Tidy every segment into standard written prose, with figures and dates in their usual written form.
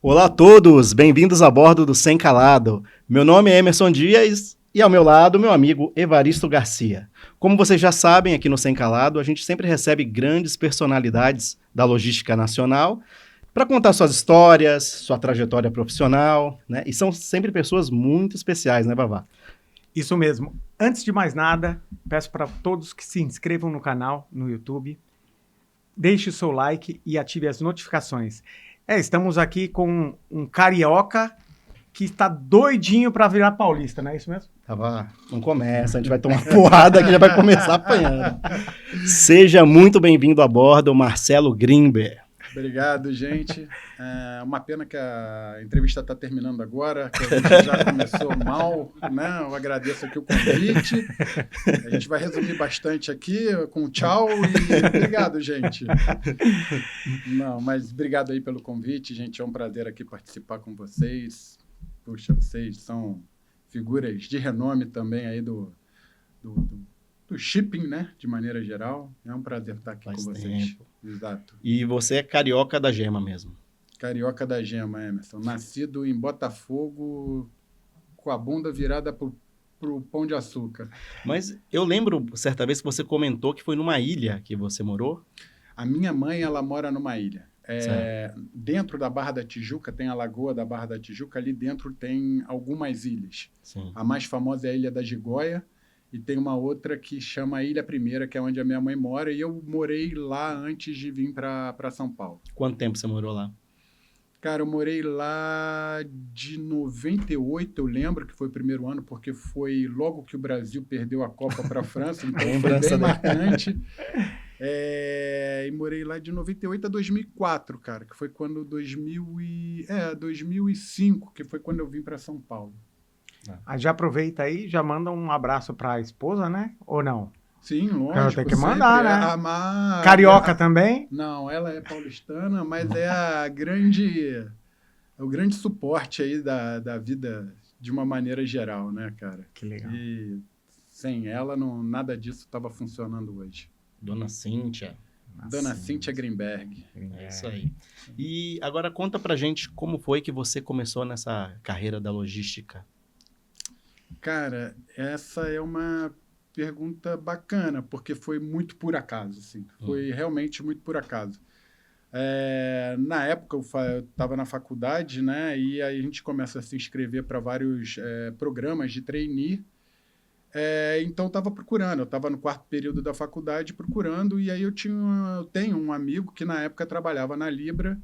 Olá a todos, bem-vindos a bordo do Sem Calado. Meu nome é Emerson Dias e ao meu lado, meu amigo Evaristo Garcia. Como vocês já sabem, aqui no Sem Calado, a gente sempre recebe grandes personalidades da logística nacional para contar suas histórias, sua trajetória profissional, né? E são sempre pessoas muito especiais, né, Vavá? Isso mesmo. Antes de mais nada, peço para todos que se inscrevam no canal, no YouTube, deixe o seu like e ative as notificações. Estamos aqui com um carioca que está doidinho para virar paulista, não é isso mesmo? Vavá, não começa, a gente vai tomar porrada que já vai começar apanhando. Seja muito bem-vindo a bordo, Marcelo Grimber. Obrigado, gente. É uma pena que a entrevista está terminando agora, que a gente já começou mal, né? Eu agradeço aqui o convite. A gente vai resumir bastante aqui com tchau e obrigado, gente. Não, mas obrigado aí pelo convite, gente. É um prazer aqui participar com vocês. Puxa, vocês são figuras de renome também aí do shipping, né? De maneira geral. É um prazer estar aqui com vocês. Tempo. Exato. E você é carioca da gema mesmo. Carioca da gema, Emerson. Nascido em Botafogo, com a bunda virada pro Pão de Açúcar. Mas eu lembro, certa vez, que você comentou que foi numa ilha que você morou. A minha mãe, ela mora numa ilha. Certo. Dentro da Barra da Tijuca, tem a Lagoa da Barra da Tijuca. Ali dentro tem algumas ilhas. Sim. A mais famosa é a Ilha da Gigoia. E tem uma outra que chama Ilha Primeira, que é onde a minha mãe mora. E eu morei lá antes de vir para São Paulo. Quanto tempo você morou lá? Cara, eu morei lá de 98, eu lembro que foi o primeiro ano, porque foi logo que o Brasil perdeu a Copa para a França, então foi bem marcante. E morei lá de 98 a 2004, cara, que foi quando 2005, que foi quando eu vim para São Paulo. Já aproveita aí, já manda um abraço para a esposa, né? Ou não? Sim, lógico. Tem que mandar, sempre. né? A Carioca também? Não, ela é paulistana, mas é o grande suporte aí da vida de uma maneira geral, né, cara? Que legal. E sem ela, nada disso estava funcionando hoje. Dona Cíntia. Dona Cíntia Grimberg. É isso aí. E agora conta pra gente como foi que você começou nessa carreira da logística. Cara, essa é uma pergunta bacana, porque foi muito por acaso, assim. Foi realmente muito por acaso. Na época, eu estava na faculdade, né? E aí a gente começa a se inscrever para vários programas de trainee. Então, eu estava procurando. Eu estava no quarto período da faculdade procurando. E aí eu tenho um amigo que, na época, trabalhava na Libra.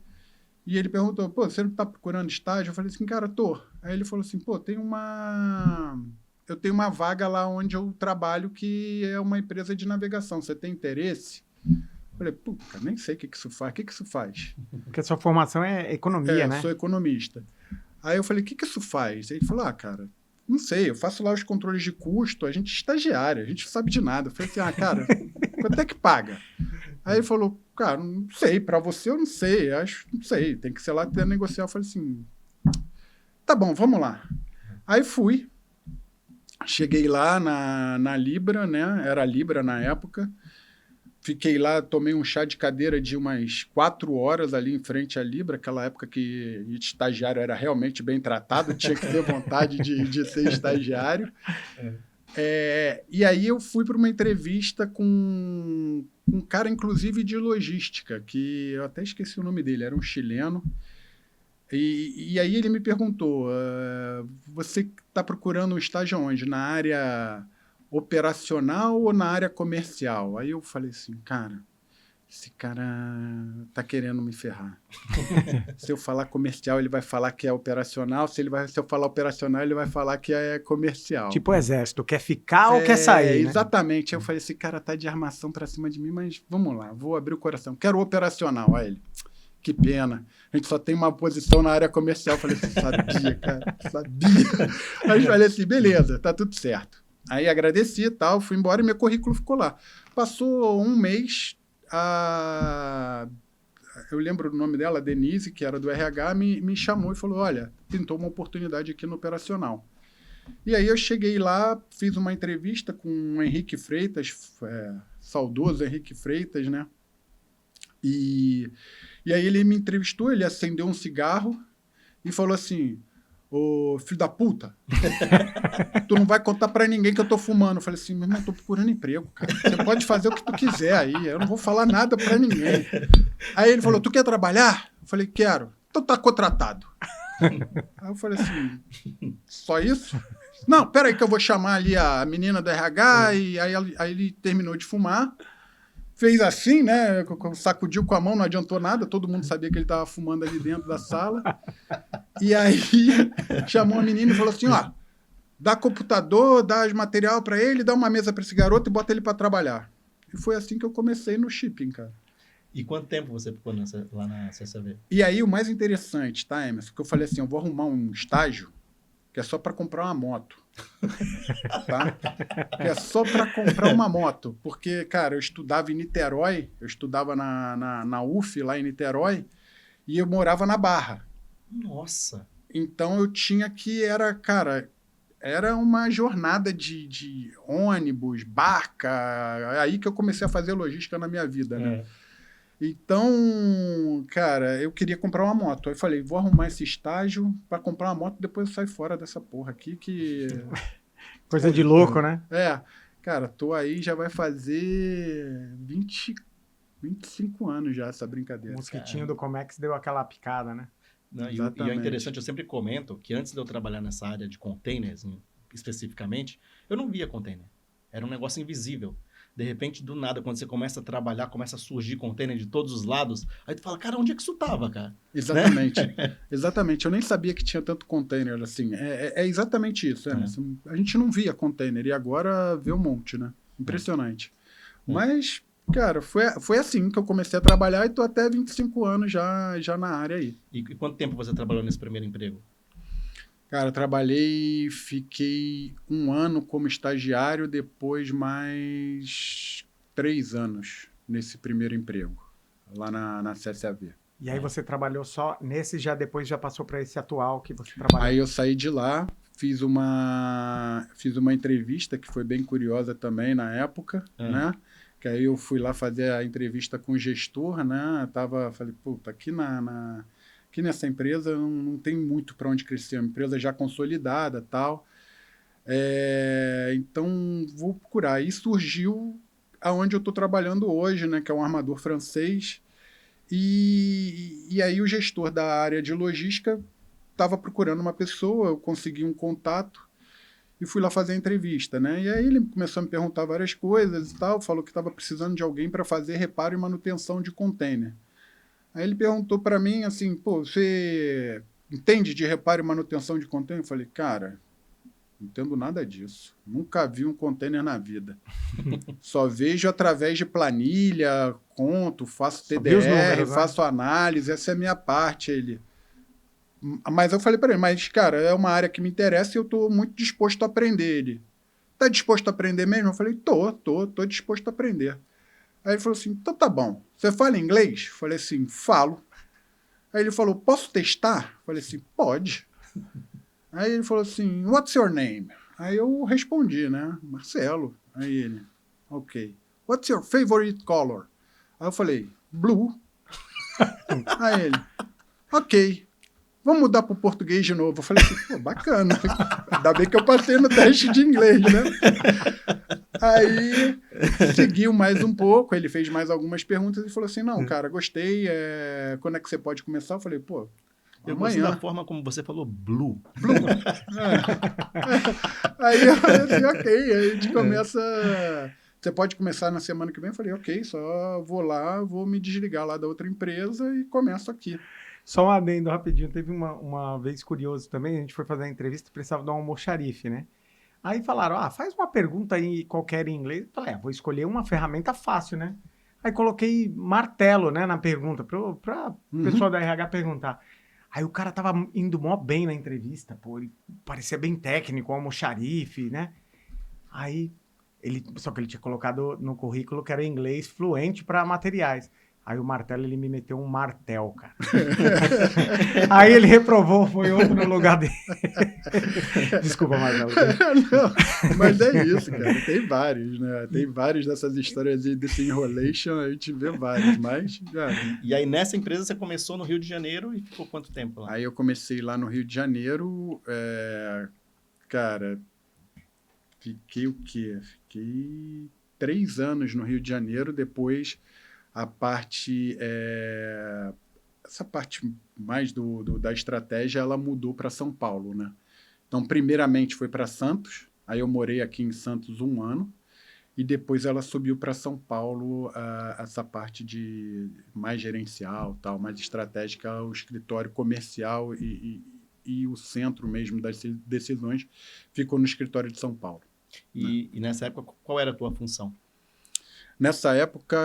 E ele perguntou, pô, você não está procurando estágio? Eu falei assim, cara, tô. Aí ele falou assim, pô, eu tenho uma vaga lá onde eu trabalho que é uma empresa de navegação. Você tem interesse? Eu falei, puta, nem sei o que isso faz. O que isso faz? Porque a sua formação é economia, né? Eu sou economista. Aí eu falei, o que isso faz? Aí ele falou, cara, não sei, eu faço lá os controles de custo, a gente é estagiário, a gente não sabe de nada. Eu falei assim, cara, quanto é que paga? Aí ele falou, cara, não sei, pra você eu não sei, não sei, tem que ser lá até negociar. Eu falei assim, tá bom, vamos lá. Aí fui, cheguei lá na Libra, né, era Libra na época, fiquei lá, tomei um chá de cadeira de umas 4 horas ali em frente à Libra, aquela época que estagiário era realmente bem tratado, tinha que ter vontade de ser estagiário. E aí eu fui para uma entrevista com um cara, inclusive, de logística, que eu até esqueci o nome dele, era um chileno. E aí ele me perguntou, você está procurando um estágio onde? Na área operacional ou na área comercial? Aí eu falei assim, cara, esse cara tá querendo me ferrar. Se eu falar comercial, ele vai falar que é operacional. Se eu falar operacional, ele vai falar que é comercial. Tipo o exército, quer ficar ou quer sair, né? Exatamente. Aí eu falei, esse cara tá de armação pra cima de mim, mas vamos lá, vou abrir o coração. Quero operacional. Aí ele, que pena. A gente só tem uma posição na área comercial. Eu falei assim, sabia, cara, sabia. Aí eu falei assim, beleza, tá tudo certo. Aí agradeci e tal, fui embora e meu currículo ficou lá. Passou um mês... eu lembro o nome dela, a Denise, que era do RH, me chamou e falou, olha, pintou uma oportunidade aqui no operacional. E aí eu cheguei lá, fiz uma entrevista com o Henrique Freitas, saudoso Henrique Freitas, né? E aí ele me entrevistou, ele acendeu um cigarro e falou assim, ô filho da puta, tu não vai contar pra ninguém que eu tô fumando. Eu falei assim, meu irmão, eu tô procurando emprego, cara. Você pode fazer o que tu quiser aí, eu não vou falar nada pra ninguém. Aí ele falou, tu quer trabalhar? Eu falei, quero. Então tá contratado. Aí eu falei assim, só isso? Não, peraí que eu vou chamar ali a menina do RH, e aí ele terminou de fumar, fez assim, né, sacudiu com a mão, não adiantou nada, todo mundo sabia que ele tava fumando ali dentro da sala, e aí chamou a menina e falou assim, ó, dá computador, dá material para ele, dá uma mesa para esse garoto e bota ele para trabalhar. E foi assim que eu comecei no shipping, cara. E quanto tempo você ficou lá na CCV? E aí o mais interessante, tá, Emerson, que eu falei assim, eu vou arrumar um estágio que é só para comprar uma moto. Tá? Que é só para comprar uma moto. Porque, cara, eu estudava em Niterói, eu estudava na UF, lá em Niterói, e eu morava na Barra. Nossa! Então eu tinha que, era uma jornada de ônibus, barca, aí que eu comecei a fazer logística na minha vida, né? Então, cara, eu queria comprar uma moto. Aí falei, vou arrumar esse estágio para comprar uma moto, depois eu saio fora dessa porra aqui que... Coisa de louco, né? Cara, tô aí, já vai fazer 25 anos já essa brincadeira. O mosquitinho do Comex deu aquela picada, né? Não, e é interessante, eu sempre comento que antes de eu trabalhar nessa área de containers, especificamente, eu não via container. Era um negócio invisível. De repente, do nada, quando você começa a trabalhar, começa a surgir container de todos os lados, aí tu fala, cara, onde é que isso tava, cara? Exatamente. Né? Exatamente. Eu nem sabia que tinha tanto container assim. É exatamente isso. A gente não via container e agora vê um monte, né? Impressionante. Mas, cara, foi assim que eu comecei a trabalhar e tô até 25 anos já na área aí. E quanto tempo você trabalhou nesse primeiro emprego? Cara, fiquei 1 ano como estagiário, depois mais 3 anos nesse primeiro emprego, lá na CSAV. E aí você trabalhou só nesse, depois já passou para esse atual que você trabalha? Aí eu saí de lá, fiz uma entrevista que foi bem curiosa também na época, né? Que aí eu fui lá fazer a entrevista com o gestor, né? Falei, puta, aqui nessa empresa não tem muito para onde crescer, é uma empresa já consolidada e tal. Então, vou procurar. E surgiu aonde eu estou trabalhando hoje, né, que é um armador francês. E aí o gestor da área de logística estava procurando uma pessoa, eu consegui um contato e fui lá fazer a entrevista, né? E aí ele começou a me perguntar várias coisas e tal, falou que estava precisando de alguém para fazer reparo e manutenção de container. Aí ele perguntou para mim assim, pô, você entende de reparo e manutenção de container? Eu falei, cara, não entendo nada disso. Nunca vi um container na vida. Só vejo através de planilha, conto, faço TDR, números, faço análise, essa é a minha parte. Mas eu falei para ele, mas, cara, é uma área que me interessa e eu estou muito disposto a aprender. Ele, tá disposto a aprender mesmo? Eu falei, tô disposto a aprender. Aí ele falou assim, então tá bom, você fala inglês? Eu falei assim, falo. Aí ele falou, posso testar? Eu falei assim, pode. Aí ele falou assim, what's your name? Aí eu respondi, né, Marcelo. Aí ele, ok. What's your favorite color? Aí eu falei, blue. Aí ele, ok. Vamos mudar para o português de novo. Eu falei assim, pô, bacana. Ainda bem que eu passei no teste de inglês, né? Aí seguiu mais um pouco, ele fez mais algumas perguntas e falou assim, não, cara, gostei, quando é que você pode começar? Eu falei, pô, eu gostei da forma como você falou blue. Aí eu falei assim, ok, aí a gente começa... Você pode começar na semana que vem? Eu falei, ok, só vou lá, vou me desligar lá da outra empresa e começo aqui. Só um adendo rapidinho, teve uma vez curioso também, a gente foi fazer a entrevista e precisava dar um almoxarife, né? Aí falaram, faz uma pergunta aí qualquer em inglês. Eu falei, vou escolher uma ferramenta fácil, né? Aí coloquei martelo, né, na pergunta, para o pessoal da RH perguntar. Aí o cara tava indo mó bem na entrevista, pô, ele parecia bem técnico, almoxarife, né? Aí, só que ele tinha colocado no currículo que era inglês fluente para materiais. Aí o martelo, ele me meteu um martel, cara. Aí ele reprovou, foi outro no lugar dele. Desculpa, Marcelo. Não, mas é isso, cara. Tem vários, né? Tem vários dessas histórias desse enrolation, a gente vê vários, mas, cara... E aí, nessa empresa, você começou no Rio de Janeiro e ficou quanto tempo lá? Aí eu comecei lá no Rio de Janeiro, cara, fiquei o quê? Fiquei 3 anos no Rio de Janeiro, depois a parte... essa parte mais da estratégia, ela mudou para São Paulo, né? Então, primeiramente foi para Santos, aí eu morei aqui em Santos 1 ano, e depois ela subiu para São Paulo, essa parte de mais gerencial, tal, mais estratégica, o escritório comercial e o centro mesmo das decisões ficou no escritório de São Paulo. E nessa época, qual era a tua função? Nessa época,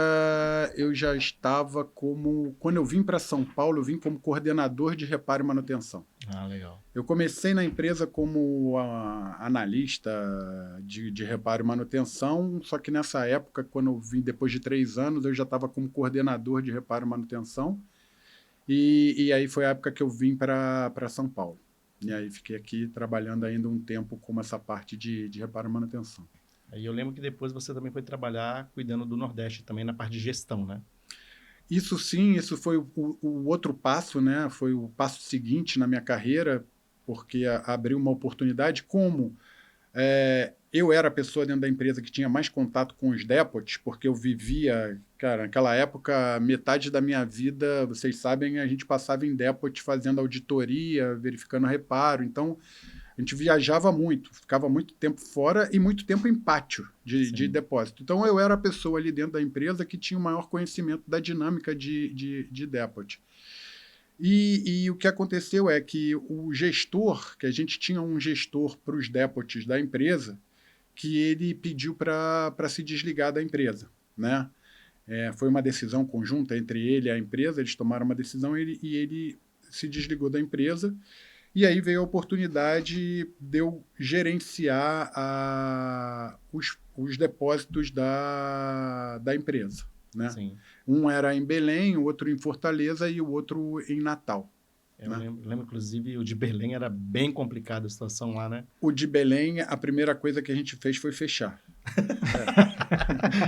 eu já estava quando eu vim para São Paulo, eu vim como coordenador de reparo e manutenção. Ah, legal. Eu comecei na empresa como analista de reparo e manutenção, só que nessa época, quando eu vim depois de 3 anos, eu já estava como coordenador de reparo e manutenção. E aí foi a época que eu vim para São Paulo. E aí fiquei aqui trabalhando ainda um tempo com essa parte de reparo e manutenção. Aí eu lembro que depois você também foi trabalhar cuidando do Nordeste, também na parte de gestão, né? Isso sim, isso foi o outro passo, né? Foi o passo seguinte na minha carreira, porque abriu uma oportunidade. Como eu era a pessoa dentro da empresa que tinha mais contato com os depots, porque eu vivia, cara, naquela época, metade da minha vida, vocês sabem, a gente passava em depot fazendo auditoria, verificando reparo. Então, a gente viajava muito, ficava muito tempo fora e muito tempo em pátio de depósito. Então, eu era a pessoa ali dentro da empresa que tinha o maior conhecimento da dinâmica de depot. E o que aconteceu é que o gestor, que a gente tinha um gestor para os depots da empresa, que ele pediu para se desligar da empresa, né? Foi uma decisão conjunta entre ele e a empresa, eles tomaram uma decisão e ele se desligou da empresa. E aí veio a oportunidade de eu gerenciar os depósitos da empresa, né? Sim. Um era em Belém, o outro em Fortaleza e o outro em Natal. Eu lembro, inclusive, o de Belém era bem complicada a situação lá, né? O de Belém, a primeira coisa que a gente fez foi fechar.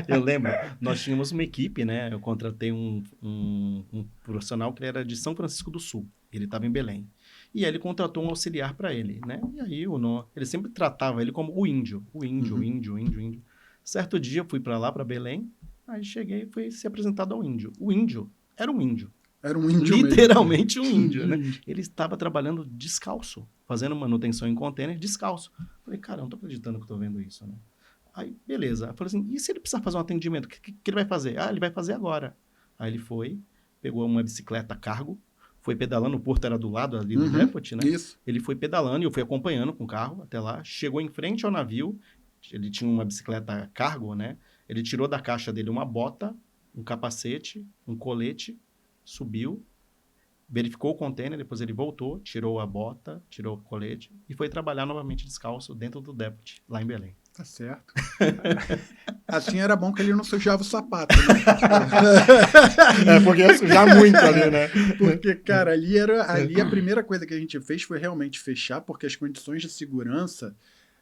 Eu lembro, nós tínhamos uma equipe, né? Eu contratei um profissional que era de São Francisco do Sul. Ele estava em Belém. E aí ele contratou um auxiliar para ele, né? E aí ele sempre tratava ele como o índio. O índio. Certo dia eu fui para lá, para Belém, aí cheguei e fui ser apresentado ao índio. O índio era um índio. Era um índio literalmente mesmo. Um índio, né? Ele estava trabalhando descalço, fazendo manutenção em container descalço. Falei, cara, eu não tô acreditando que eu tô vendo isso, né? Aí, beleza. Eu falei assim, e se ele precisar fazer um atendimento, o que ele vai fazer? Ah, ele vai fazer agora. Aí ele foi, pegou uma bicicleta cargo, foi pedalando, o porto era do lado ali do depot, né? Isso. Ele foi pedalando e eu fui acompanhando com o carro até lá. Chegou em frente ao navio, ele tinha uma bicicleta cargo, né? Ele tirou da caixa dele uma bota, um capacete, um colete, subiu, verificou o container, depois ele voltou, tirou a bota, tirou o colete e foi trabalhar novamente descalço dentro do depot, lá em Belém. Tá certo. Assim era bom que ele não sujava o sapato, né? Porque ia sujar muito ali, né? Porque, cara, ali a primeira coisa que a gente fez foi realmente fechar, porque as condições de segurança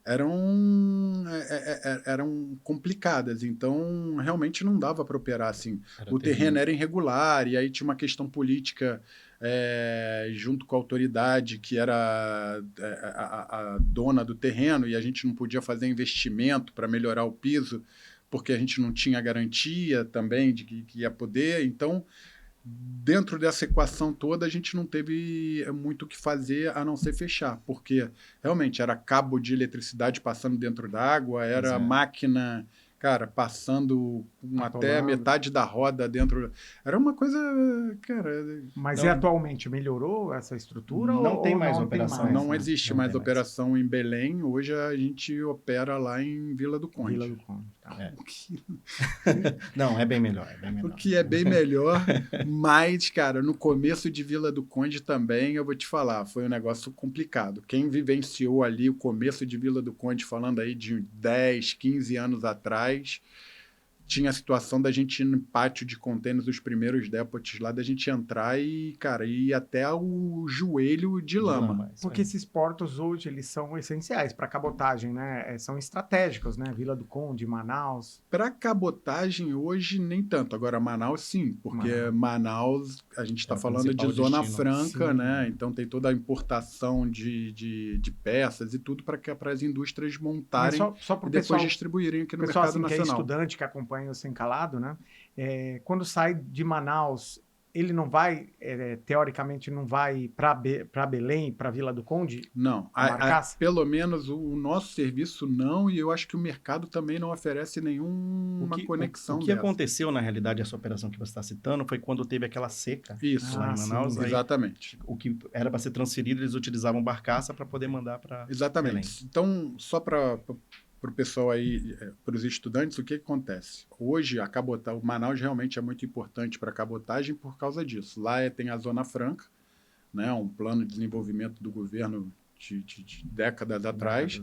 eram complicadas, então realmente não dava para operar assim. O terreno era irregular, e aí tinha uma questão política junto com a autoridade, que era a dona do terreno, e a gente não podia fazer investimento para melhorar o piso, porque a gente não tinha garantia também de que ia poder. Então, dentro dessa equação toda, a gente não teve muito o que fazer a não ser fechar, porque realmente era cabo de eletricidade passando dentro da água, era máquina, cara, passando até metade da roda dentro. Era uma coisa, cara... Mas atualmente melhorou essa estrutura? Não tem mais não operação. Tem mais, não existe mais operação em Belém. Hoje a gente opera lá em Vila do Conde. Vila do Conde, tá. Não, é bem melhor. O que é bem melhor, mas, cara, no começo de Vila do Conde também, eu vou te falar, foi um negócio complicado. Quem vivenciou ali o começo de Vila do Conde, falando aí de 10, 15 anos atrás, tinha a situação da gente ir no pátio de contêineres, os primeiros depots lá, da gente entrar e, cara, ir até o joelho de lama. isso Porque aí. esses portos hoje, eles são essenciais para cabotagem, né? São estratégicos, né? Vila do Conde, Manaus. Para cabotagem hoje, nem tanto. Agora, Manaus, sim, porque Manaus a gente está o falando de principal Zona destino. Franca, Sim. né? Então tem toda a importação de peças e tudo para as indústrias Mas montarem só e para o depois pessoal, distribuírem aqui no pessoal mercado assim, que é nacional. estudante, que acompanha o Sem Calado, né? Quando sai de Manaus, ele não vai, teoricamente, não vai para Belém, para Vila do Conde? Não, A Marcaça? pelo menos o nosso serviço não, e eu acho que o mercado também não oferece nenhuma conexão o que dessa. aconteceu, na realidade, essa operação que você está citando, foi quando teve aquela seca Isso, lá em Manaus. sim, Aí, exatamente. o que era para ser transferido, eles utilizavam barcaça para poder mandar para Belém. Exatamente. Então, só para o pessoal aí, para os estudantes, o que acontece? Hoje, o Manaus realmente é muito importante para a cabotagem por causa disso. Lá tem a Zona Franca, né, um plano de desenvolvimento do governo de décadas atrás,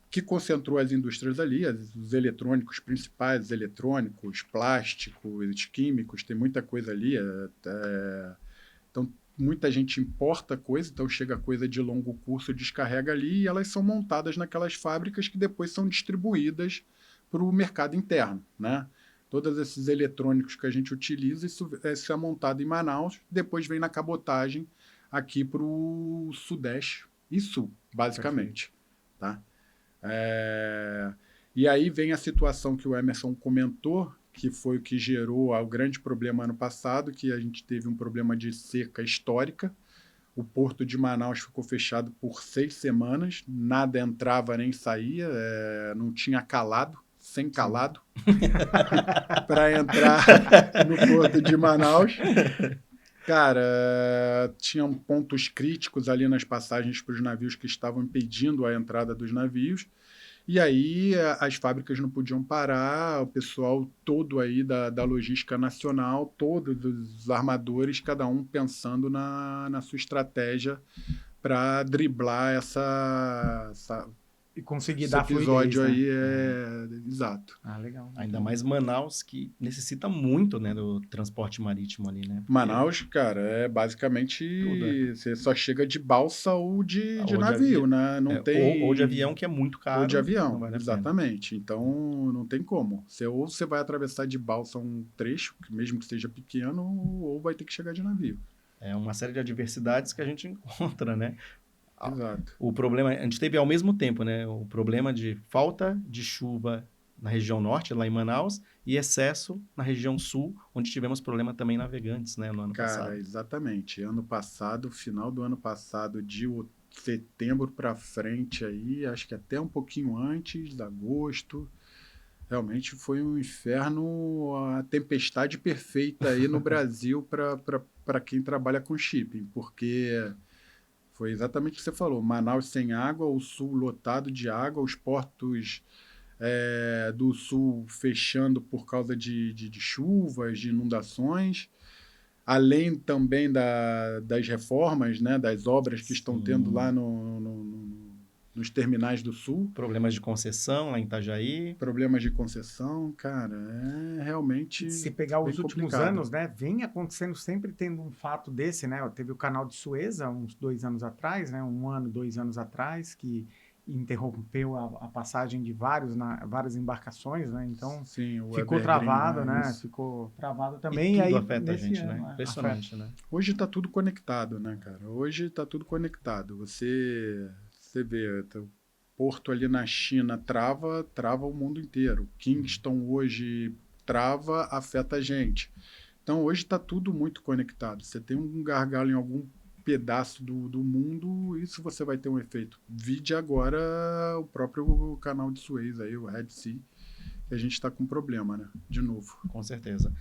que concentrou as indústrias ali, os eletrônicos principais, eletrônicos, plásticos, químicos, tem muita coisa ali. Então, muita gente importa coisa, então chega coisa de longo curso, descarrega ali e elas são montadas naquelas fábricas que depois são distribuídas para o mercado interno, né? Todos esses eletrônicos que a gente utiliza, isso é montado em Manaus, depois vem na cabotagem aqui para o Sudeste e Sul, basicamente. Tá? E aí vem a situação que o Emerson comentou, que foi o que gerou o grande problema ano passado, que a gente teve um problema de seca histórica. O porto de Manaus ficou fechado por 6 semanas, nada entrava nem saía, não tinha calado, sem calado, para entrar no porto de Manaus. Cara, tinham pontos críticos ali nas passagens para os navios que estavam impedindo a entrada dos navios. E aí as fábricas não podiam parar, o pessoal todo aí da logística nacional, todos os armadores, cada um pensando na sua estratégia para driblar E conseguir esse dar episódio fluidez, aí. Exato. Legal. Ainda mais Manaus, que necessita muito, né, do transporte marítimo ali, né? Porque Manaus, cara, é basicamente tudo, você só chega de balsa ou de Ou de navio, né? Não tem ou de avião, que é muito caro. ou de não avião, vale a pena. exatamente. Então não tem como. Ou você vai atravessar de balsa um trecho, mesmo que seja pequeno, ou vai ter que chegar de navio. É uma série de adversidades que a gente encontra, né? Exato. O problema, a gente teve ao mesmo tempo, né? O problema de falta de chuva na região norte, lá em Manaus, e excesso na região sul, onde tivemos problema também navegantes, né, no ano passado. Cara, exatamente. Ano passado, final do ano passado, de setembro para frente aí, acho que até um pouquinho antes, de agosto, realmente foi um inferno, a tempestade perfeita aí no Brasil para quem trabalha com shipping, porque foi exatamente o que você falou, Manaus sem água, o sul lotado de água, os portos do sul fechando por causa de chuvas, de inundações, além também das reformas, né, das obras que estão tendo lá nos terminais do sul. Problemas de concessão lá em Itajaí. Problemas de concessão, cara, realmente se pegar os bem últimos complicado. anos, né, vem acontecendo sempre tendo um fato desse, né? Teve o canal de Suez há uns 2 anos atrás, né? 1 ano, 2 anos atrás, que interrompeu a passagem de várias embarcações, né? Então Sim, o ficou Evergreen, travado, né? isso. Ficou travado também. E tudo aí, afeta a nesse gente, ano, né? Impressionante, né? Hoje está tudo conectado, né, cara? Hoje está tudo conectado. Você vê, o porto ali na China trava o mundo inteiro. Kingston hoje trava, afeta a gente. Então hoje está tudo muito conectado. Você tem um gargalo em algum pedaço do mundo, isso você vai ter um efeito. Vide agora o próprio canal de Suez aí, o Red Sea, que a gente está com problema, né? De novo. Com certeza.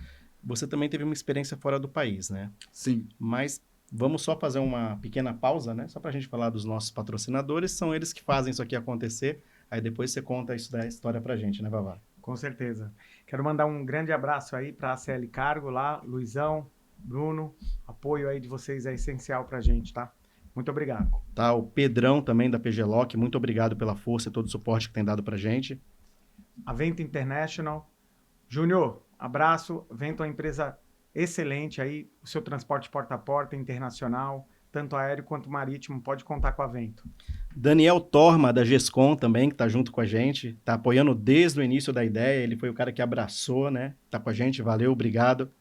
Você também teve uma experiência fora do país, né? Sim. Mas vamos só fazer uma pequena pausa, né? Só para a gente falar dos nossos patrocinadores. São eles que fazem isso aqui acontecer. Aí depois você conta isso da história para a gente, né, Vavá? Com certeza. Quero mandar um grande abraço aí para a CL Cargo lá, Luizão, Bruno. Apoio aí de vocês é essencial para a gente, tá? Muito obrigado. Tá, o Pedrão também da PG Lock, muito obrigado pela força e todo o suporte que tem dado para a gente. a Vento International. Júnior, abraço. Vento é uma empresa excelente aí, o seu transporte porta a porta, internacional, tanto aéreo quanto marítimo, pode contar com a Vento. Daniel Torma, da GESCOM também, que está junto com a gente, está apoiando desde o início da ideia, ele foi o cara que abraçou, né? Está com a gente, valeu, obrigado.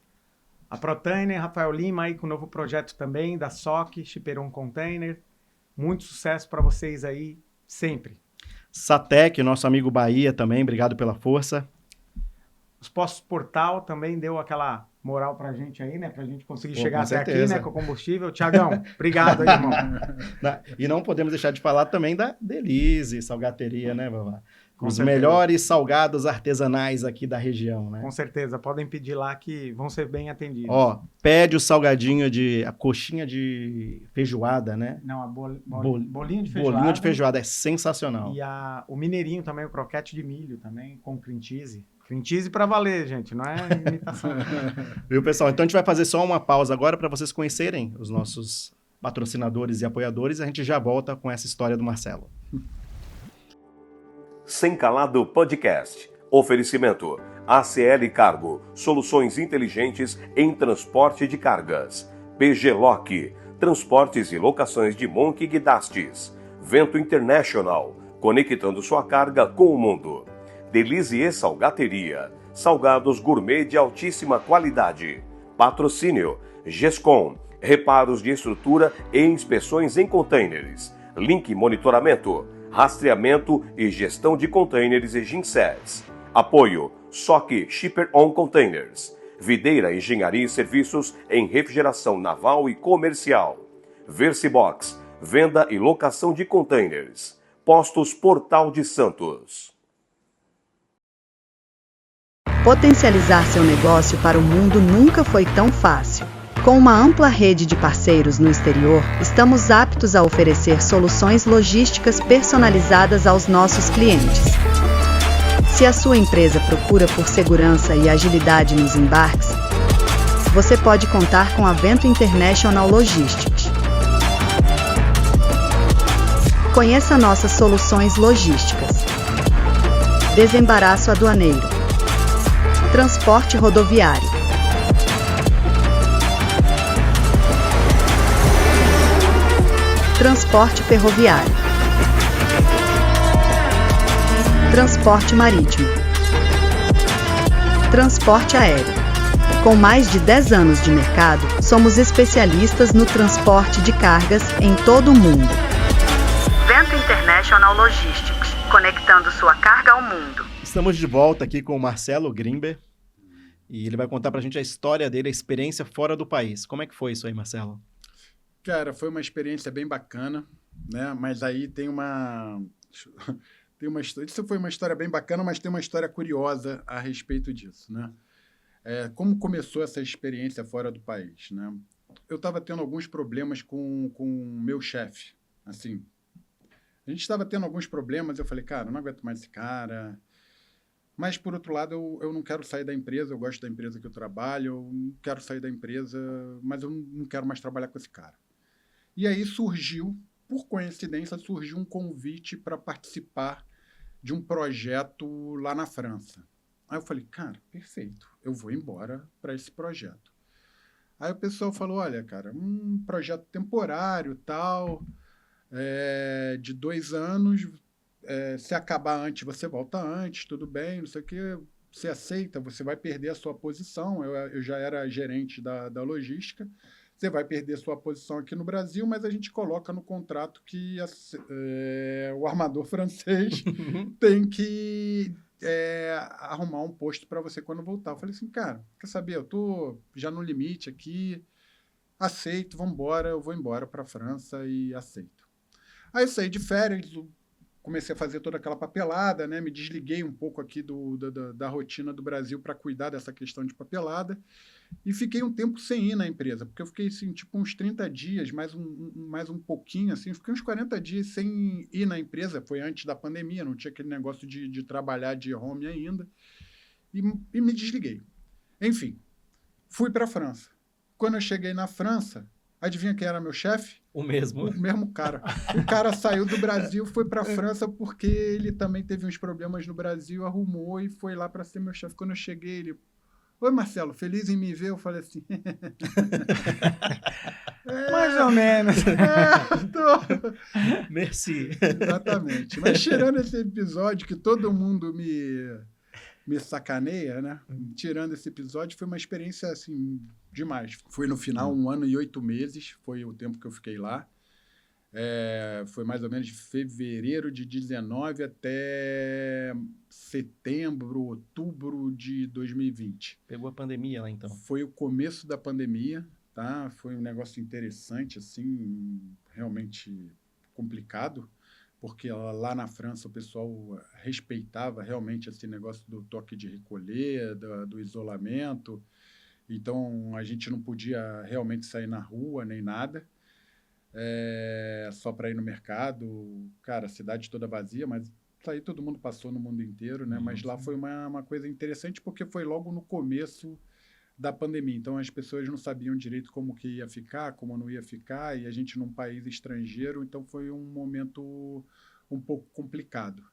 A Protainer, Rafael Lima aí com o novo projeto também, da SOC, Shipper On Container. Muito sucesso para vocês aí, sempre. Satec, nosso amigo Bahia também, obrigado pela força. Os Postos Portal também deu aquela moral pra gente aí, né? Pra gente conseguir Pô, chegar com até certeza. aqui, né? Com o combustível. Tiagão, obrigado aí, irmão. E não podemos deixar de falar também da Delize, salgateria, né, Vavá? Com Os certeza. melhores salgados artesanais aqui da região, né? Com certeza, podem pedir lá que vão ser bem atendidos. Ó, pede o salgadinho a coxinha de feijoada, né? Não, a Bol- bolinho de feijoada. Bolinho de feijoada, é sensacional. E o mineirinho também, o croquete de milho também, com cream cheese. Cream cheese pra valer, gente, não é imitação. Viu, pessoal? Então a gente vai fazer só uma pausa agora para vocês conhecerem os nossos patrocinadores e apoiadores. A gente já volta com essa história do Marcelo. Sem Calado Podcast. Oferecimento ACL Cargo, soluções inteligentes em transporte de cargas. PG Lock, transportes e locações de Monk e Guidastes. Vento International, conectando sua carga com o mundo. Delize e Salgateria, salgados gourmet de altíssima qualidade. Patrocínio GESCOM, reparos de estrutura e inspeções em containers. Link Monitoramento, rastreamento e gestão de containers e ginsés. Apoio SOC Shipper On Containers. Videira Engenharia e Serviços em Refrigeração Naval e Comercial. Versibox, venda e locação de containers. Postos Portal de Santos. Potencializar seu negócio para o mundo nunca foi tão fácil. Com uma ampla rede de parceiros no exterior, estamos aptos a oferecer soluções logísticas personalizadas aos nossos clientes. Se a sua empresa procura por segurança e agilidade nos embarques, você pode contar com a Vento International Logistics. Conheça nossas soluções logísticas. Desembaraço aduaneiro. Transporte rodoviário. Transporte ferroviário. Transporte marítimo. Transporte aéreo. Com mais de 10 anos de mercado, somos especialistas no transporte de cargas em todo o mundo. Vento International Logistics, conectando sua carga ao mundo. Estamos de volta aqui com o Marcelo Grimber e ele vai contar pra gente a história dele, a experiência fora do país. Como é que foi isso aí, Marcelo? Cara, foi uma experiência bem bacana, né? Mas aí tem uma história. Isso foi uma história bem bacana, mas tem uma história curiosa a respeito disso, né? Como começou essa experiência fora do país, né? Eu estava tendo alguns problemas com o meu chefe, assim. A gente estava tendo alguns problemas, eu falei, cara, eu não aguento mais esse cara. Mas, por outro lado, eu não quero sair da empresa, eu gosto da empresa que eu trabalho, eu não quero sair da empresa, mas eu não quero mais trabalhar com esse cara. E aí surgiu, por coincidência, um convite para participar de um projeto lá na França. Aí eu falei, cara, perfeito, eu vou embora para esse projeto. Aí o pessoal falou, olha, cara, um projeto temporário, tal, de 2 anos, se acabar antes, você volta antes, tudo bem, não sei o quê, você aceita, você vai perder a sua posição, eu já era gerente da logística, você vai perder sua posição aqui no Brasil, mas a gente coloca no contrato que o armador francês tem que arrumar um posto para você quando voltar. Eu falei assim, cara, quer saber, eu tô já no limite aqui, aceito, vamos embora, eu vou embora para a França e aceito. Aí eu saí de férias, comecei a fazer toda aquela papelada, né? Me desliguei um pouco aqui da rotina do Brasil para cuidar dessa questão de papelada e fiquei um tempo sem ir na empresa, porque eu fiquei assim, tipo uns 30 dias, mais um pouquinho, assim, fiquei uns 40 dias sem ir na empresa, foi antes da pandemia, não tinha aquele negócio de trabalhar de home ainda, e me desliguei. Enfim, fui para a França. Quando eu cheguei na França, Adivinha quem era meu chefe? O mesmo. O mesmo cara. O cara saiu do Brasil, foi para a França porque ele também teve uns problemas no Brasil, arrumou e foi lá para ser meu chefe. Quando eu cheguei, ele... Oi, Marcelo, feliz em me ver? Eu falei assim... Mais ou menos. Merci. Exatamente. Mas tirando esse episódio que todo mundo me sacaneia, né? Tirando esse episódio, foi uma experiência, assim, demais. Foi no final 1 ano e 8 meses, foi o tempo que eu fiquei lá. Foi mais ou menos de fevereiro de 19 até setembro, outubro de 2020. Pegou a pandemia lá, então. Foi o começo da pandemia, tá? Foi um negócio interessante, assim, realmente complicado, porque lá na França o pessoal respeitava realmente esse negócio do toque de recolher, do isolamento. Então, a gente não podia realmente sair na rua nem nada. Só para ir no mercado. Cara, a cidade toda vazia, mas isso aí todo mundo passou no mundo inteiro, né? Mas lá foi uma coisa interessante porque foi logo no começo da pandemia. Então, as pessoas não sabiam direito como que ia ficar, como não ia ficar, e a gente num país estrangeiro, então foi um momento um pouco complicado.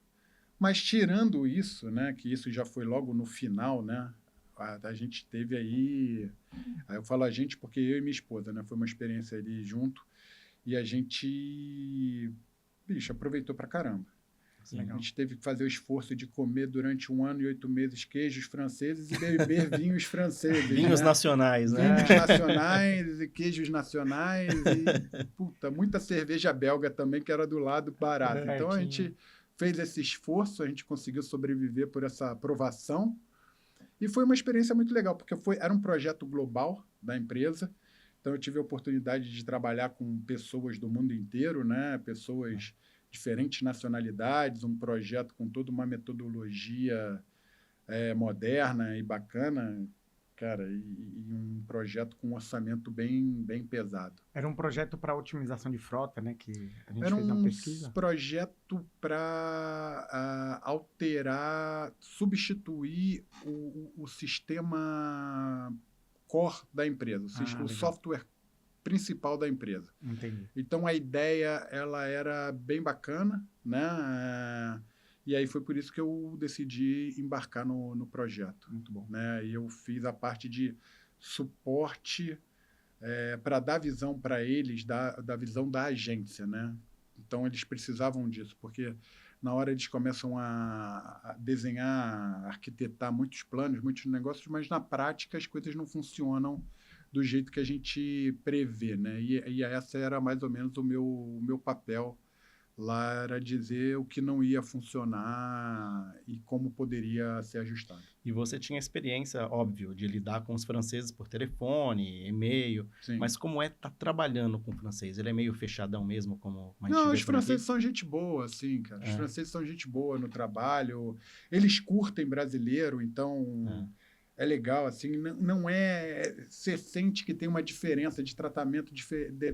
Mas tirando isso, né, que isso já foi logo no final, né, a gente teve aí eu falo a gente porque eu e minha esposa, né, foi uma experiência ali junto, e a gente, aproveitou pra caramba. Sim, a gente teve que fazer o esforço de comer durante 1 ano e 8 meses queijos franceses e beber vinhos franceses. Vinhos nacionais, né? Vinhos nacionais e queijos nacionais e, muita cerveja belga também, que era do lado barato. Então, a gente fez esse esforço, a gente conseguiu sobreviver por essa aprovação e foi uma experiência muito legal, porque era um projeto global da empresa. Então, eu tive a oportunidade de trabalhar com pessoas do mundo inteiro, né? Pessoas... diferentes nacionalidades, um projeto com toda uma metodologia moderna e bacana, cara, e um projeto com um orçamento bem pesado. Era um projeto para otimização de frota, né, que a gente Era fez uma pesquisa. Um projeto para alterar, substituir o sistema core da empresa, o software principal da empresa. Entendi. Então, a ideia ela era bem bacana, né? E aí foi por isso que eu decidi embarcar no projeto. Muito bom. Né? E eu fiz a parte de suporte para dar visão para eles, da visão da agência, né? Então, eles precisavam disso, porque na hora eles começam a desenhar, a arquitetar muitos planos, muitos negócios, mas na prática as coisas não funcionam do jeito que a gente prevê, né? E essa era mais ou menos o meu papel lá, era dizer o que não ia funcionar e como poderia ser ajustado. E você tinha experiência, óbvio, de lidar com os franceses por telefone, e-mail, Sim. Mas como estar trabalhando com o francês? Ele é meio fechadão mesmo, como a gente Não, vê os franceses são gente boa, assim, cara. Os franceses são gente boa no trabalho, eles curtem brasileiro, então... É legal, assim, não você sente que tem uma diferença de tratamento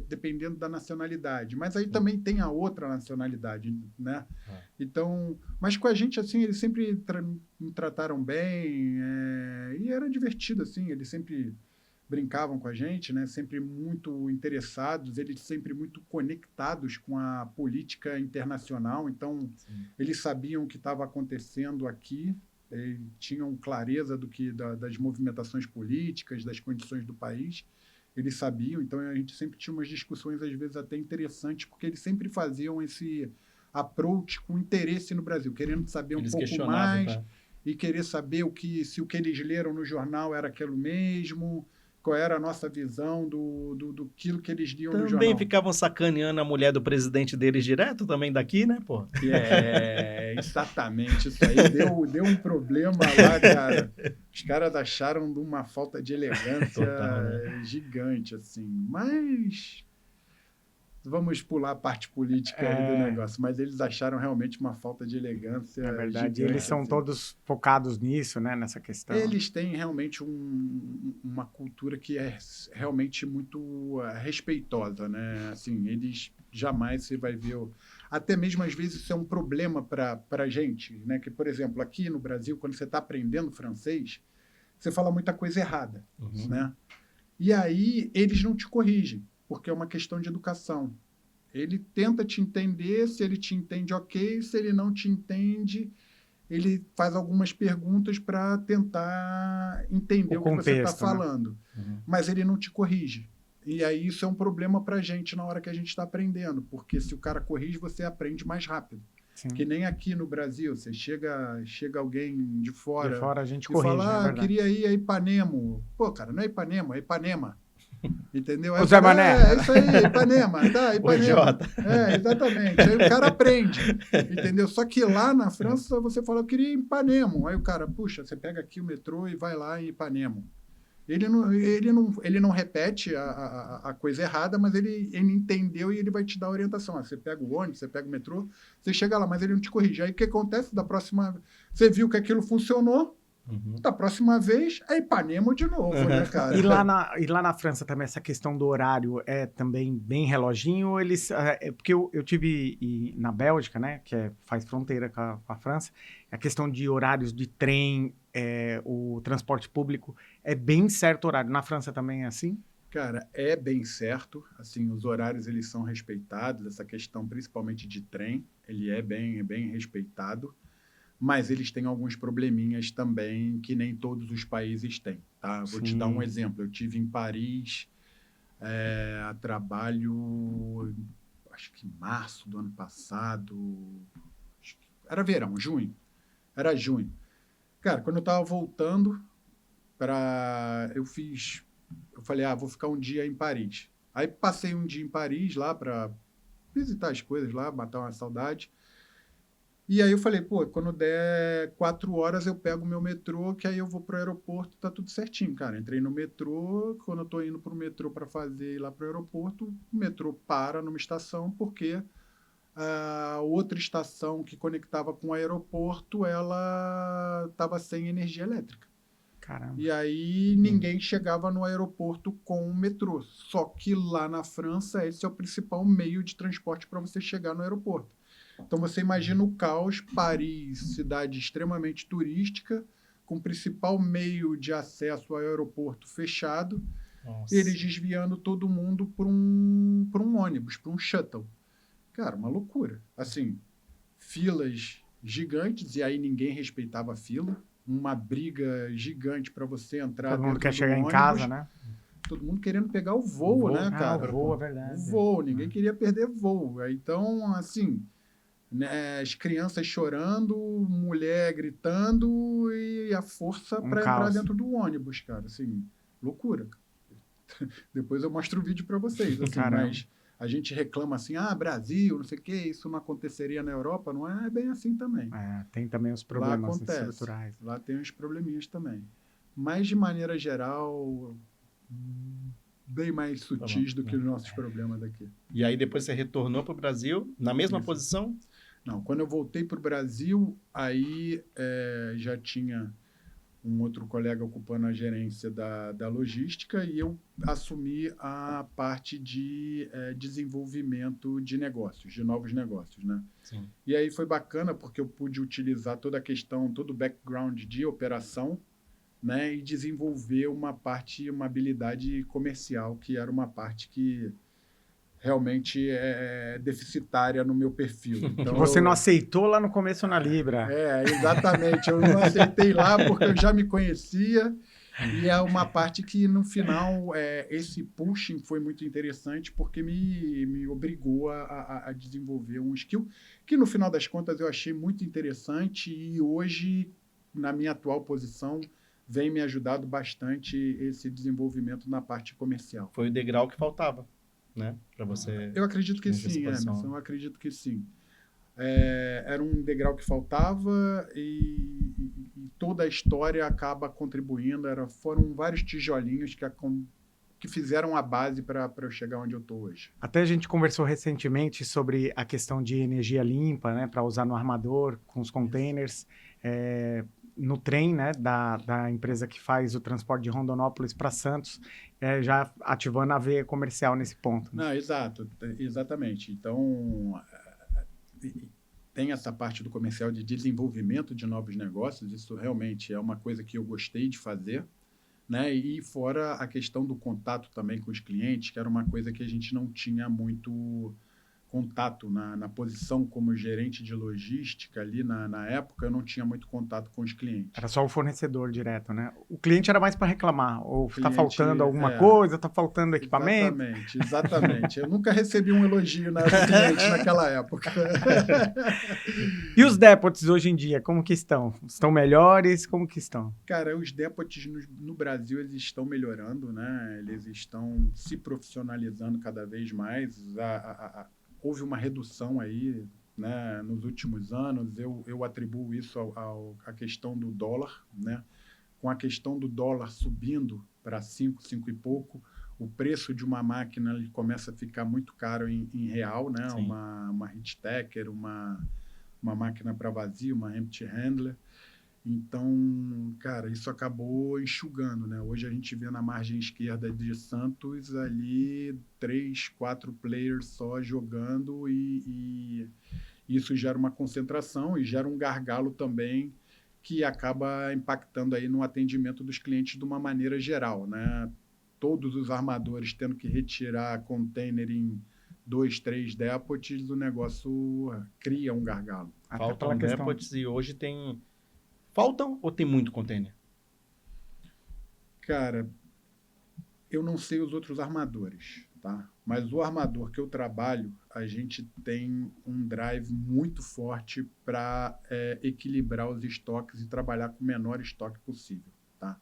dependendo da nacionalidade, mas aí também tem a outra nacionalidade, né? Então, mas com a gente, assim, eles sempre me trataram bem, e era divertido, assim, eles sempre brincavam com a gente, né? Sempre muito interessados, eles sempre muito conectados com a política internacional, então eles sabiam o que estava acontecendo aqui, tinham clareza das movimentações políticas, das condições do país, eles sabiam, então a gente sempre tinha umas discussões, às vezes até interessantes, porque eles sempre faziam esse approach com interesse no Brasil, querendo saber um pouco mais, e querer saber se o que eles leram no jornal era aquilo mesmo, qual era a nossa visão do que eles liam no jornal. Também ficavam sacaneando a mulher do presidente deles direto, também daqui, né, pô? Exatamente. Isso aí deu um problema lá, cara. Os caras acharam de uma falta de elegância Total, né? Gigante, assim. Mas... vamos pular a parte política aí do negócio, mas eles acharam realmente uma falta de elegância. É verdade, gigante, eles são assim. todos focados nisso, né, nessa questão. Eles têm realmente uma cultura que é realmente muito respeitosa, né? Assim, eles jamais você vai ver... Até mesmo, às vezes, isso é um problema para a gente, né? Que, por exemplo, aqui no Brasil, quando você está aprendendo francês, você fala muita coisa errada, né? E aí, eles não te corrigem. porque é uma questão de educação. Ele tenta te entender, se ele te entende, ok. Se ele não te entende, ele faz algumas perguntas para tentar entender o que você está falando. Uhum. Mas ele não te corrige. E aí isso é um problema para a gente na hora que a gente está aprendendo, porque se o cara corrige, você aprende mais rápido. Sim. Que nem aqui no Brasil, você chega alguém de fora, a gente e corrige, fala, né? queria ir a Ipanema. Pô, cara, não é Ipanema, é Ipanema. Entendeu? O Zé Mané. É isso aí, Ipanema. Tá, Ipanema. O Jota. Exatamente. Aí o cara aprende. Entendeu? Só que lá na França, você fala, eu queria ir em Ipanema. Aí o cara, puxa, você pega aqui o metrô e vai lá em Ipanema. Ele não repete a coisa errada, mas ele entendeu e ele vai te dar a orientação. Você pega o ônibus, você pega o metrô, você chega lá, mas ele não te corrige. Aí o que acontece? Da próxima... Você viu que aquilo funcionou, da próxima vez é Ipanema de novo, né, cara? E lá na França também, essa questão do horário é também bem reloginho? Eles, porque eu tive na Bélgica, né, que faz fronteira com a França, a questão de horários de trem, o transporte público, é bem certo o horário. Na França também é assim? Cara, é bem certo. Assim, os horários eles são respeitados. Essa questão, principalmente de trem, ele é bem respeitado. Mas eles têm alguns probleminhas também que nem todos os países têm, tá? Vou te dar um exemplo. Eu tive em Paris a trabalho, acho que março do ano passado. Era verão, junho. Era junho. Cara, quando eu estava voltando eu falei, vou ficar um dia em Paris. Aí passei um dia em Paris lá para visitar as coisas lá, matar uma saudade. E aí eu falei, pô, quando der 4 horas eu pego o meu metrô, que aí eu vou pro aeroporto, tá tudo certinho, cara. Entrei no metrô, quando eu tô indo pro metrô para fazer ir lá pro aeroporto, o metrô para numa estação, porque a outra estação que conectava com o aeroporto, ela tava sem energia elétrica. Caramba. E aí ninguém chegava no aeroporto com o metrô. Só que lá na França, esse é o principal meio de transporte para você chegar no aeroporto. Então você imagina o caos, Paris, cidade extremamente turística, com o principal meio de acesso ao aeroporto fechado, eles desviando todo mundo para um ônibus, para um shuttle. Cara, uma loucura. Assim, filas gigantes, e aí ninguém respeitava a fila, uma briga gigante para você entrar. Todo mundo quer chegar ônibus, em casa, né? Todo mundo querendo pegar o voo, né, cara? O voo, é verdade. O voo, ninguém queria perder voo. Então, assim, né, as crianças chorando, mulher gritando e a força para entrar dentro do ônibus, cara. Assim, loucura. Depois eu mostro o vídeo para vocês. Assim, mas a gente reclama assim, Brasil, não sei o que, isso não aconteceria na Europa. Não é bem assim também. Tem também os problemas estruturais. Lá tem uns probleminhas também. Mas, de maneira geral, bem mais sutis do que os nossos problemas daqui. E aí depois você retornou para o Brasil, na mesma posição? Não, quando eu voltei para o Brasil, aí já tinha um outro colega ocupando a gerência da logística e eu assumi a parte de desenvolvimento de negócios, de novos negócios, né? Sim. E aí foi bacana porque eu pude utilizar toda a questão, todo o background de operação, né? E desenvolver uma habilidade comercial, que era uma parte que realmente é deficitária no meu perfil. Então, você não aceitou lá no começo na Libra. Exatamente. Eu não aceitei lá porque eu já me conhecia e é uma parte que, no final, esse pushing foi muito interessante porque me obrigou a desenvolver um skill que, no final das contas, eu achei muito interessante e hoje, na minha atual posição, vem me ajudado bastante esse desenvolvimento na parte comercial. Foi o degrau que faltava, né? Para você. Eu acredito que sim, Emerson. Eu acredito que sim. Era um degrau que faltava e toda a história acaba contribuindo. Foram vários tijolinhos que fizeram a base para eu chegar onde eu estou hoje. Até a gente conversou recentemente sobre a questão de energia limpa, né, para usar no armador, com os containers. No trem, né, da empresa que faz o transporte de Rondonópolis para Santos, já ativando a veia comercial nesse ponto. Né? Não, exatamente. Então, tem essa parte do comercial de desenvolvimento de novos negócios, isso realmente é uma coisa que eu gostei de fazer, né? E fora a questão do contato também com os clientes, que era uma coisa que a gente não tinha muito contato na posição como gerente de logística ali na época, eu não tinha muito contato com os clientes. Era só o fornecedor direto, né? O cliente era mais para reclamar, ou está Cliente, faltando alguma coisa, está faltando equipamento. Exatamente. Eu nunca recebi um elogio do cliente naquela época. E os depots hoje em dia, como que estão? Estão melhores? Como que estão? Cara, os depots no Brasil, eles estão melhorando, né? Eles estão se profissionalizando cada vez mais. Houve uma redução aí, né, nos últimos anos. Eu atribuo isso à questão do dólar, né? Com a questão do dólar subindo para 5 e pouco, o preço de uma máquina ele começa a ficar muito caro em real, né? Uma heat-tacker, uma máquina para vazio, uma empty handler. Então, cara, isso acabou enxugando, né? Hoje a gente vê na margem esquerda de Santos ali 3, 4 players só jogando e isso gera uma concentração e gera um gargalo também que acaba impactando aí no atendimento dos clientes de uma maneira geral, né? Todos os armadores tendo que retirar container em 2, 3 depots, o negócio cria um gargalo. Faltam depots e hoje Faltam ou tem muito container? Cara, eu não sei os outros armadores, tá? Mas o armador que eu trabalho, a gente tem um drive muito forte para equilibrar os estoques e trabalhar com o menor estoque possível, tá?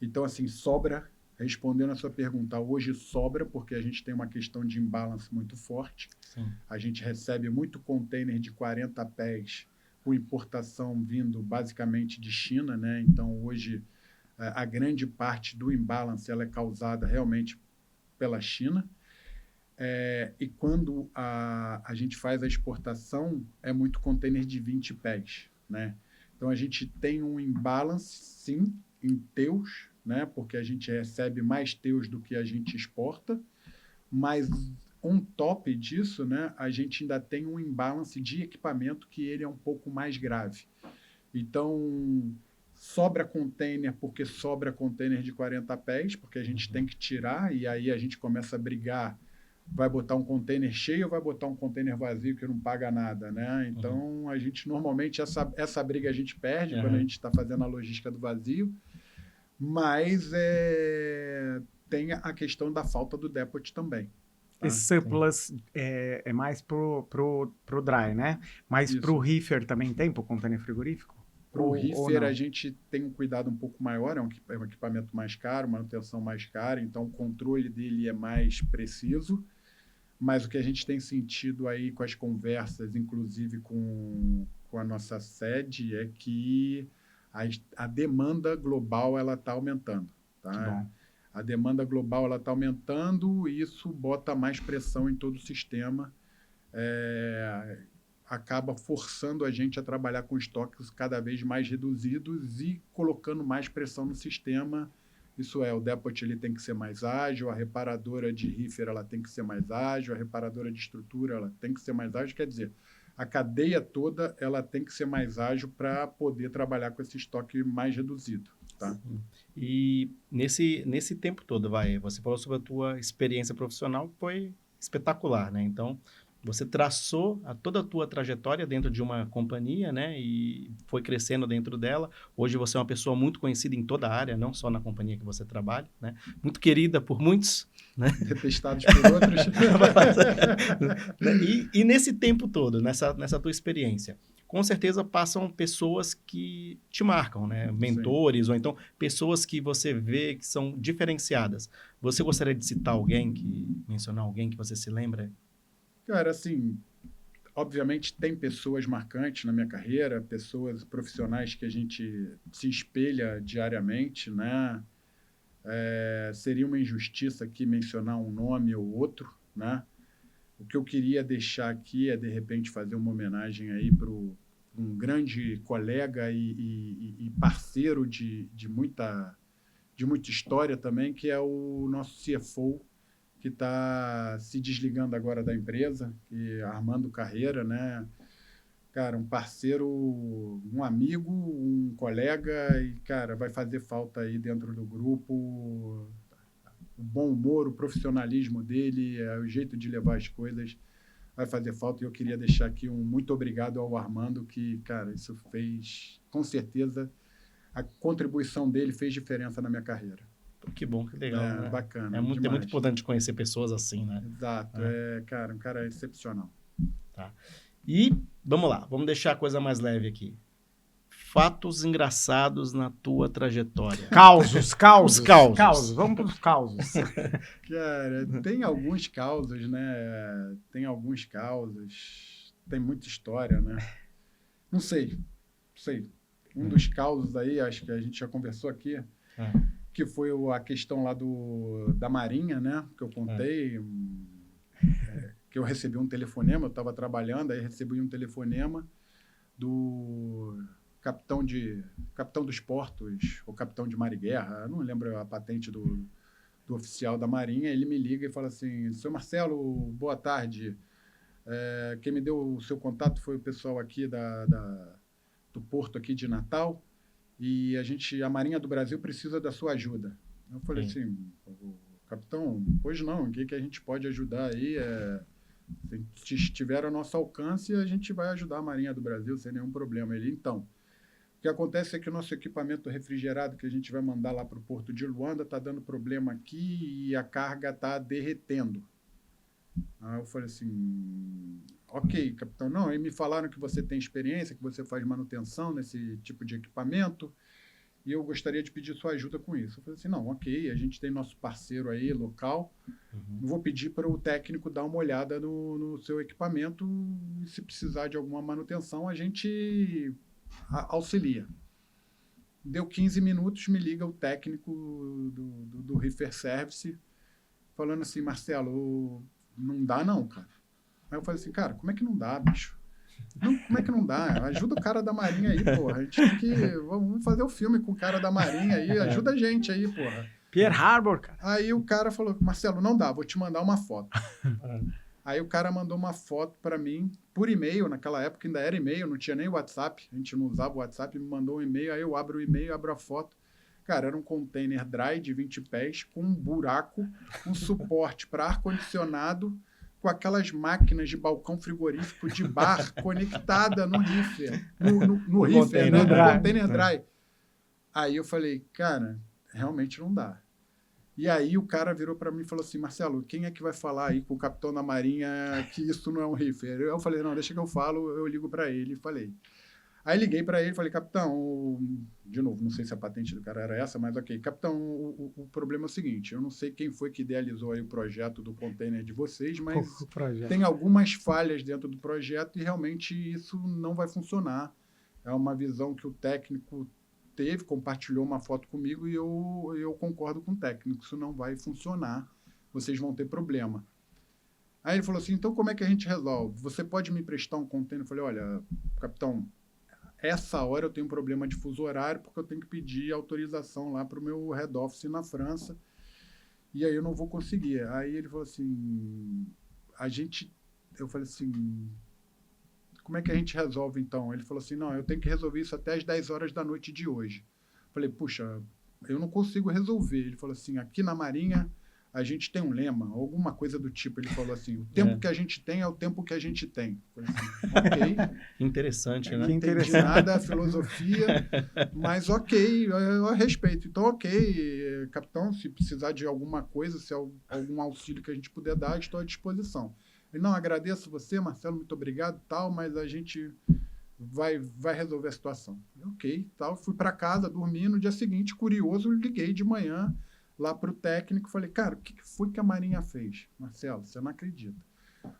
Então, assim, sobra, respondendo a sua pergunta, hoje sobra porque a gente tem uma questão de imbalance muito forte. Sim. A gente recebe muito container de 40 pés com importação vindo basicamente de China, né? Então, hoje, a grande parte do imbalance ela é causada realmente pela China. E quando a gente faz a exportação, é muito container de 20 pés, né? Então, a gente tem um imbalance, sim, em teus, né? Porque a gente recebe mais teus do que a gente exporta, mas on top disso, né, a gente ainda tem um imbalance de equipamento que ele é um pouco mais grave. Então, sobra container porque sobra container de 40 pés, porque a gente tem que tirar, e aí a gente começa a brigar, vai botar um container cheio ou vai botar um container vazio que não paga nada, né? Então, a gente normalmente, essa briga a gente perde quando a gente está fazendo a logística do vazio, mas tem a questão da falta do depot também. Esse surplus é mais pro dry, né? Mas pro reefer também tem, pro container frigorífico? Pro reefer a gente tem um cuidado um pouco maior, é um equipamento mais caro, manutenção mais cara, então o controle dele é mais preciso, mas o que a gente tem sentido aí com as conversas, inclusive com a nossa sede, é que a demanda global ela está aumentando, tá? A demanda global ela está aumentando e isso bota mais pressão em todo o sistema, acaba forçando a gente a trabalhar com estoques cada vez mais reduzidos e colocando mais pressão no sistema. Isso o depot ele tem que ser mais ágil, a reparadora de reefer ela tem que ser mais ágil, a reparadora de estrutura ela tem que ser mais ágil, quer dizer, a cadeia toda ela tem que ser mais ágil para poder trabalhar com esse estoque mais reduzido. Tá? E nesse tempo todo, você falou sobre a tua experiência profissional, que foi espetacular, né? Então, você traçou toda a tua trajetória dentro de uma companhia, né? E foi crescendo dentro dela. Hoje você é uma pessoa muito conhecida em toda a área, não só na companhia que você trabalha, né? Muito querida por muitos, né? Detestados por outros. E nesse tempo todo, nessa tua experiência, com certeza passam pessoas que te marcam, né? Mentores, ou então pessoas que você vê que são diferenciadas. Você gostaria de citar mencionar alguém que você se lembra? Cara, assim, obviamente tem pessoas marcantes na minha carreira, pessoas profissionais que a gente se espelha diariamente, né? Seria uma injustiça aqui mencionar um nome ou outro, né? O que eu queria deixar aqui é, de repente, fazer uma homenagem aí para um grande colega e parceiro de muita história também, que é o nosso CFO, que está se desligando agora da empresa, Armando Carreira, né? cara, um parceiro, um amigo, um colega e, cara, vai fazer falta aí dentro do grupo. O bom humor, o profissionalismo dele, o jeito de levar as coisas vai fazer falta. E eu queria deixar aqui um muito obrigado ao Armando, que, cara, isso fez, com certeza, a contribuição dele fez diferença na minha carreira. Que bom, que legal. Né? Bacana. É muito demais. importante conhecer pessoas assim, né? Exato. Cara, um cara excepcional. Tá. E vamos lá, vamos deixar a coisa mais leve aqui. Fatos engraçados na tua trajetória. Causos. Os causos. Vamos para os causos. Cara, tem alguns causos, né? Tem muita história, né? Não sei. Um dos causos aí, acho que a gente já conversou aqui, que foi a questão lá da Marinha, né? Que eu contei, que eu recebi um telefonema, eu estava trabalhando, aí recebi um telefonema do capitão dos portos, ou capitão de mar e guerra, eu não lembro a patente do oficial da Marinha. Ele me liga e fala assim: seu Marcelo, boa tarde, quem me deu o seu contato foi o pessoal aqui do porto aqui de Natal, e a Marinha do Brasil precisa da sua ajuda. Eu falei assim: capitão, pois não, o que a gente pode ajudar aí? Se estiver ao nosso alcance, a gente vai ajudar a Marinha do Brasil sem nenhum problema. Ele, então, o que acontece é que o nosso equipamento refrigerado que a gente vai mandar lá para o porto de Luanda está dando problema aqui e a carga está derretendo. Aí eu falei assim: ok, capitão, não, aí me falaram que você tem experiência, que você faz manutenção nesse tipo de equipamento, e eu gostaria de pedir sua ajuda com isso. Eu falei assim: não, ok, a gente tem nosso parceiro aí, local, vou pedir para o técnico dar uma olhada no seu equipamento, e se precisar de alguma manutenção, a gente auxilia. Deu 15 minutos, me liga o técnico do Reefer Service, falando assim: Marcelo, não dá não, cara. Aí eu falei assim: cara, como é que não dá, bicho? Não, como é que não dá? Ajuda o cara da Marinha aí, porra. A gente tem que... Vamos fazer o filme com o cara da Marinha aí. Ajuda a gente aí, porra. Pearl Harbor, cara. Aí o cara falou: Marcelo, não dá, vou te mandar uma foto. Aí o cara mandou uma foto para mim por e-mail. Naquela época ainda era e-mail, não tinha nem WhatsApp. A gente não usava o WhatsApp, me mandou um e-mail. Aí eu abro o e-mail, abro a foto. Cara, era um container dry de 20 pés com um buraco, um suporte para ar-condicionado, com aquelas máquinas de balcão frigorífico de bar conectada no reefer, no reefer, né? No container dry. Aí eu falei: cara, realmente não dá. E aí o cara virou para mim e falou assim: Marcelo, quem é que vai falar aí com o capitão da Marinha que isso não é um reefer? Eu falei: não, deixa que eu falo, eu ligo para ele e falei. Aí liguei para ele e falei: capitão, de novo, não sei se a patente do cara era essa, mas ok, capitão, o problema é o seguinte: eu não sei quem foi que idealizou aí o projeto do container de vocês, mas tem algumas falhas dentro do projeto e realmente isso não vai funcionar. É uma visão que o técnico teve, compartilhou uma foto comigo e eu concordo com o técnico, isso não vai funcionar, vocês vão ter problema. Aí ele falou assim: então como é que a gente resolve? Você pode me prestar um container? Eu falei: olha, capitão, essa hora eu tenho um problema de fuso horário porque eu tenho que pedir autorização lá para o meu head office na França e aí eu não vou conseguir. Aí ele falou assim: eu falei assim: como é que a gente resolve então? Ele falou assim: não, eu tenho que resolver isso até as 10 horas da noite de hoje. Eu falei: puxa, eu não consigo resolver. Ele falou assim: aqui na Marinha a gente tem um lema, alguma coisa do tipo. Ele falou assim: o tempo que a gente tem é o tempo que a gente tem. Eu falei assim: ok. Interessante, né? Não entendi nada da filosofia, mas ok, eu respeito. Então, ok, capitão, se precisar de alguma coisa, se algum auxílio que a gente puder dar, estou à disposição. Ele: não, agradeço você, Marcelo, muito obrigado, tal, mas a gente vai resolver a situação. Ok, tal, fui para casa, dormi. No dia seguinte, curioso, liguei de manhã lá para o técnico, falei: cara, o que foi que a Marinha fez? Marcelo, você não acredita.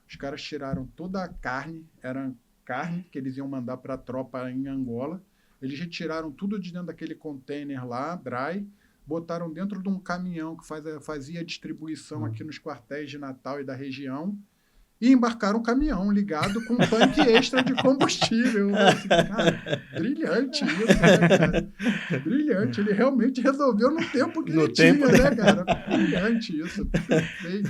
Os caras tiraram toda a carne, era carne que eles iam mandar para a tropa em Angola, eles retiraram tudo de dentro daquele container lá, dry, botaram dentro de um caminhão que fazia distribuição aqui nos quartéis de Natal e da região, e embarcaram um caminhão ligado com um tanque extra de combustível. Eu falei assim, cara, brilhante isso, né, cara? Brilhante. Ele realmente resolveu no tempo que ele tinha, né, cara? Brilhante isso. Perfeito.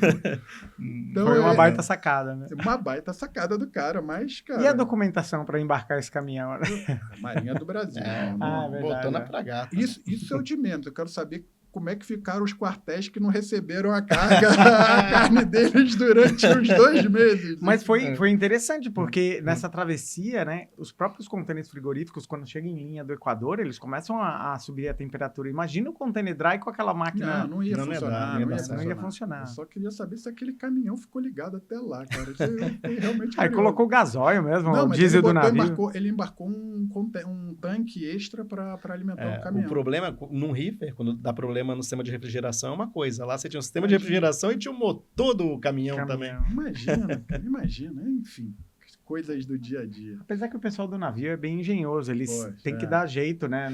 Então, Foi uma baita sacada, né? uma baita sacada do cara, mas, cara... E a documentação para embarcar esse caminhão? Né? Marinha do Brasil. É, verdade, botou na é. fragata. Isso é o de menos. Eu quero saber como é que ficaram os quartéis que não receberam a carne deles durante uns 2 meses. Mas foi interessante, porque nessa travessia, né, os próprios contêineres frigoríficos, quando chegam em linha do Equador, eles começam a subir a temperatura. Imagina o container dry com aquela máquina. Não ia Não ia funcionar. dar, não ia funcionar. Eu só queria saber se aquele caminhão ficou ligado até lá, cara. Isso eu fiquei realmente Aí curioso. colocou gasóleo mesmo, Não, o mas diesel do ele navio. Ele embarcou um tanque extra para alimentar o caminhão. O problema, num reefer, quando dá problema no sistema de refrigeração, é uma coisa. Lá você tinha um sistema de refrigeração e tinha o motor do caminhão também. Imagina, enfim. Coisas do dia a dia. Apesar que o pessoal do navio é bem engenhoso, eles Poxa, têm que dar jeito, né?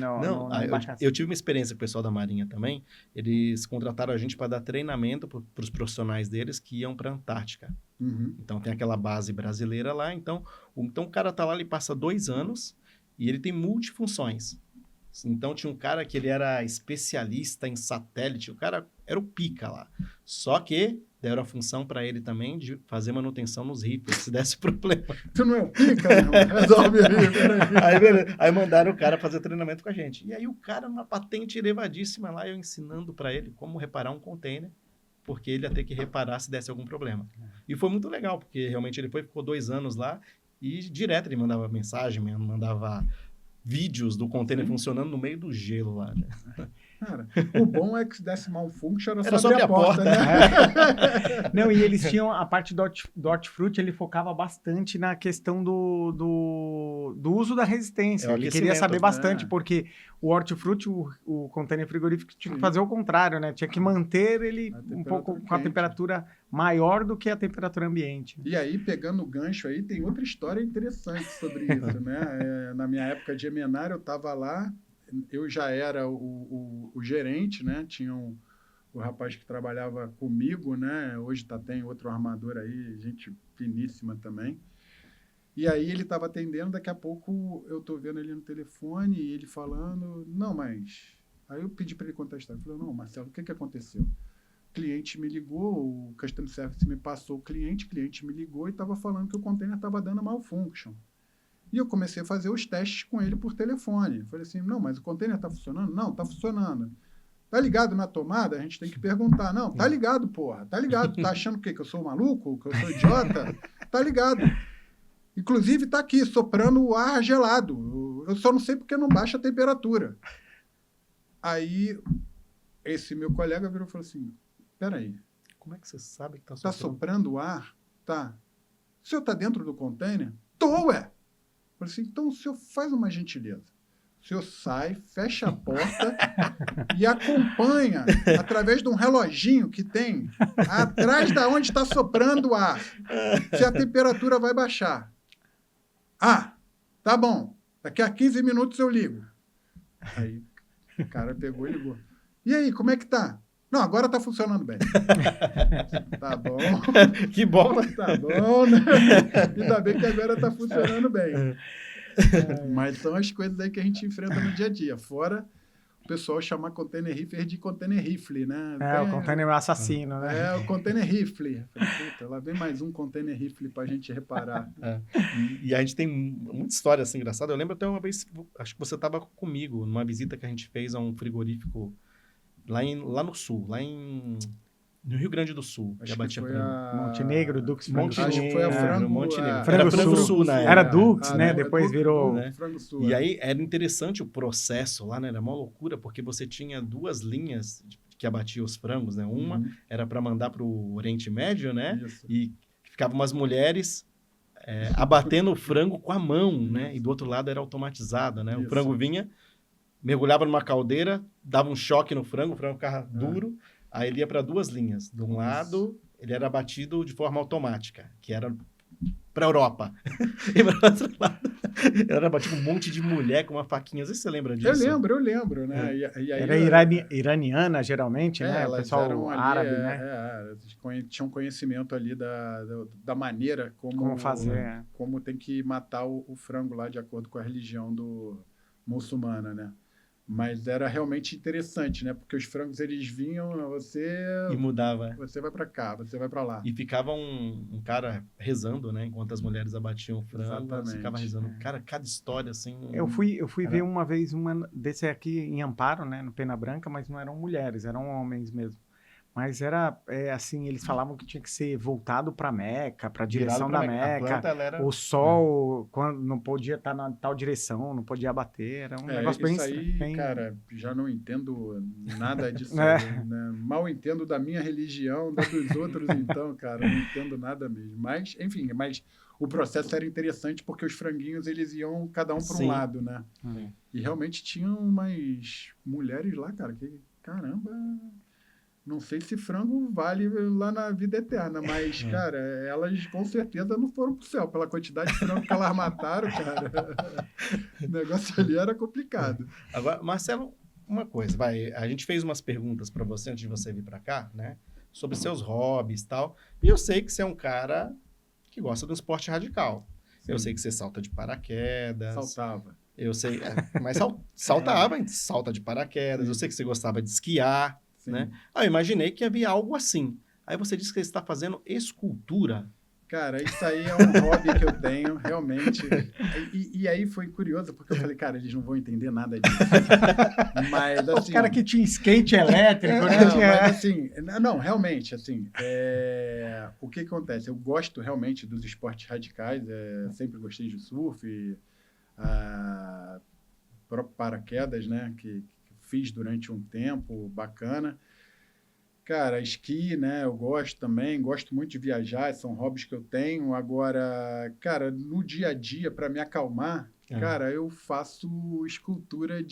Eu tive uma experiência com o pessoal da Marinha também. Eles contrataram a gente para dar treinamento para os profissionais deles que iam para a Antártica. Uhum. Então tem aquela base brasileira lá. Então o cara tá lá, ele passa 2 anos e ele tem multifunções. Então tinha um cara que ele era especialista em satélite, o cara era o pica lá. Só que deram a função para ele também de fazer manutenção nos rifles, se desse problema. Tu não é o pica, não? Resolve aí, peraí. Aí mandaram o cara fazer treinamento com a gente. E aí o cara, numa patente elevadíssima lá, eu ensinando para ele como reparar um container, porque ele ia ter que reparar se desse algum problema. E foi muito legal, porque realmente ele ficou 2 anos lá e direto ele mandava mensagem, mandava vídeos do container funcionando no meio do gelo lá, né? Cara, o bom é que se desse malfunction era Era só abrir a porta, né? Não, e eles tinham a parte do hortifruti, ele focava bastante na questão do uso da resistência. É o Ele queria saber aquecimento, bastante, né? porque o hortifruti, o container frigorífico, tinha que fazer o contrário, né? Tinha que manter ele um pouco com a quente. temperatura maior do que a temperatura ambiente. E aí, pegando o gancho aí, tem outra história interessante sobre isso, né? Na minha época de Emenar, eu estava lá, eu já era o gerente, né? Tinha o rapaz que trabalhava comigo, né? Hoje tem outro armador aí, gente finíssima também. E aí ele estava atendendo, daqui a pouco eu tô vendo ele no telefone e ele falando, não, mas... Aí eu pedi para ele contar a história. Ele falou, não, Marcelo, o que aconteceu? O cliente me ligou, o Customer Service me passou o cliente me ligou e estava falando que o container estava dando malfunction. E eu comecei a fazer os testes com ele por telefone. Falei assim, não, mas o container está funcionando? Não, está funcionando. Tá ligado na tomada? A gente tem que perguntar. Não, tá ligado, porra. Tá ligado. Tá achando o quê? Que eu sou maluco? Que eu sou idiota? Tá ligado. Inclusive, tá aqui, soprando o ar gelado. Eu só não sei porque não baixa a temperatura. Aí, esse meu colega virou e falou assim, peraí, Como é que você sabe que tá tá soprando? soprando o ar? Tá. O senhor tá dentro do container? Tô, ué. Falei assim, então o senhor faz uma gentileza. O senhor sai, fecha a porta e acompanha, através de um reloginho que tem, atrás da onde está soprando o ar, se a temperatura vai baixar. Ah, tá bom. Daqui a 15 minutos eu ligo. Aí o cara pegou e ligou. E aí, como é que tá? Não, agora tá funcionando bem. Tá bom. Que bom, né? Tá bom, né? Ainda bem que agora tá funcionando bem. Mas são as coisas aí que a gente enfrenta no dia a dia. Fora o pessoal chamar container reefer de container rifle, né? O container assassino, né? É, o container rifle. Puta, lá vem mais um container rifle pra gente reparar. E a gente tem muita história assim engraçada. Eu lembro até uma vez, acho que você estava comigo, numa visita que a gente fez a um frigorífico lá no sul, no Rio Grande do Sul. Acho que foi a... Montenegro, Dux, Montenegro. Acho que foi a Frango... Montenegro. Frango Era Frango Sul. Sul, né? Era Dux, né? não, Depois virou... né? Frango Sul. E aí era interessante o processo lá, né? Era uma loucura, porque você tinha 2 linhas que abatiam os frangos, né? Uma era para mandar para o Oriente Médio, né? Isso. E ficavam umas mulheres abatendo o frango com a mão, né? E do outro lado era automatizada, né? O Isso. frango vinha, mergulhava numa caldeira, dava um choque no frango, o frango ficava duro, aí ele ia para 2 linhas. De um lado, ele era abatido de forma automática, que era para a Europa. E para o outro lado, Era tipo um monte de mulher com uma faquinha. Não sei se você lembra disso. Eu lembro, né? E aí, Era iraniana, geralmente, né? O elas pessoal eram ali, árabe, né? tinham conhecimento ali da maneira Como fazer. como tem que matar o frango lá de acordo com a religião muçulmana, né? Mas era realmente interessante, né? Porque os frangos, eles vinham, E mudava. você vai para cá, você vai para lá. E ficava um cara rezando, né? Enquanto as mulheres abatiam o frango, Exatamente. ficava rezando. Cara, cada história, assim... Eu fui ver uma vez uma desse aqui em Amparo, né? No Pena Branca, mas não eram mulheres, eram homens mesmo. Mas era, assim, eles falavam que tinha que ser voltado para Meca, para a direção da Meca. A planta, ela era... O sol, quando não podia estar na tal direção, não podia bater. Era um negócio bem... Isso aí, bem... cara, já não entendo nada disso. É. Aí, né? Mal entendo da minha religião, da dos outros, então, cara, não entendo nada mesmo. Mas, enfim, o processo era interessante porque os franguinhos, eles iam cada um para um lado, né? E realmente tinham umas mulheres lá, cara, que, caramba... Não sei se frango vale lá na vida eterna, mas, cara, elas com certeza não foram pro céu. Pela quantidade de frango que elas mataram, cara, o negócio ali era complicado. Agora, Marcelo, uma coisa, a gente fez umas perguntas para você antes de você vir para cá, né? Sobre seus hobbies e tal. E eu sei que você é um cara que gosta de um esporte radical. Sim. Eu sei que você salta de paraquedas. Saltava. Eu sei, mas saltava, salta de paraquedas. Sim. Eu sei que você gostava de esquiar. Né? Eu imaginei que havia algo assim. Aí você disse que você está fazendo escultura. Cara, isso aí é um hobby que eu tenho, realmente. E aí foi curioso, porque eu falei, cara, eles não vão entender nada disso. Mas, assim... O cara que tinha skate elétrico, né? Mas, assim, não, realmente, assim, o que acontece? Eu gosto realmente dos esportes radicais, sempre gostei de surf, próprio paraquedas, né, que fiz durante um tempo, bacana. Cara, esqui, né, eu gosto também, gosto muito de viajar, são hobbies que eu tenho. Agora, cara, no dia a dia, para me acalmar, cara, eu faço escultura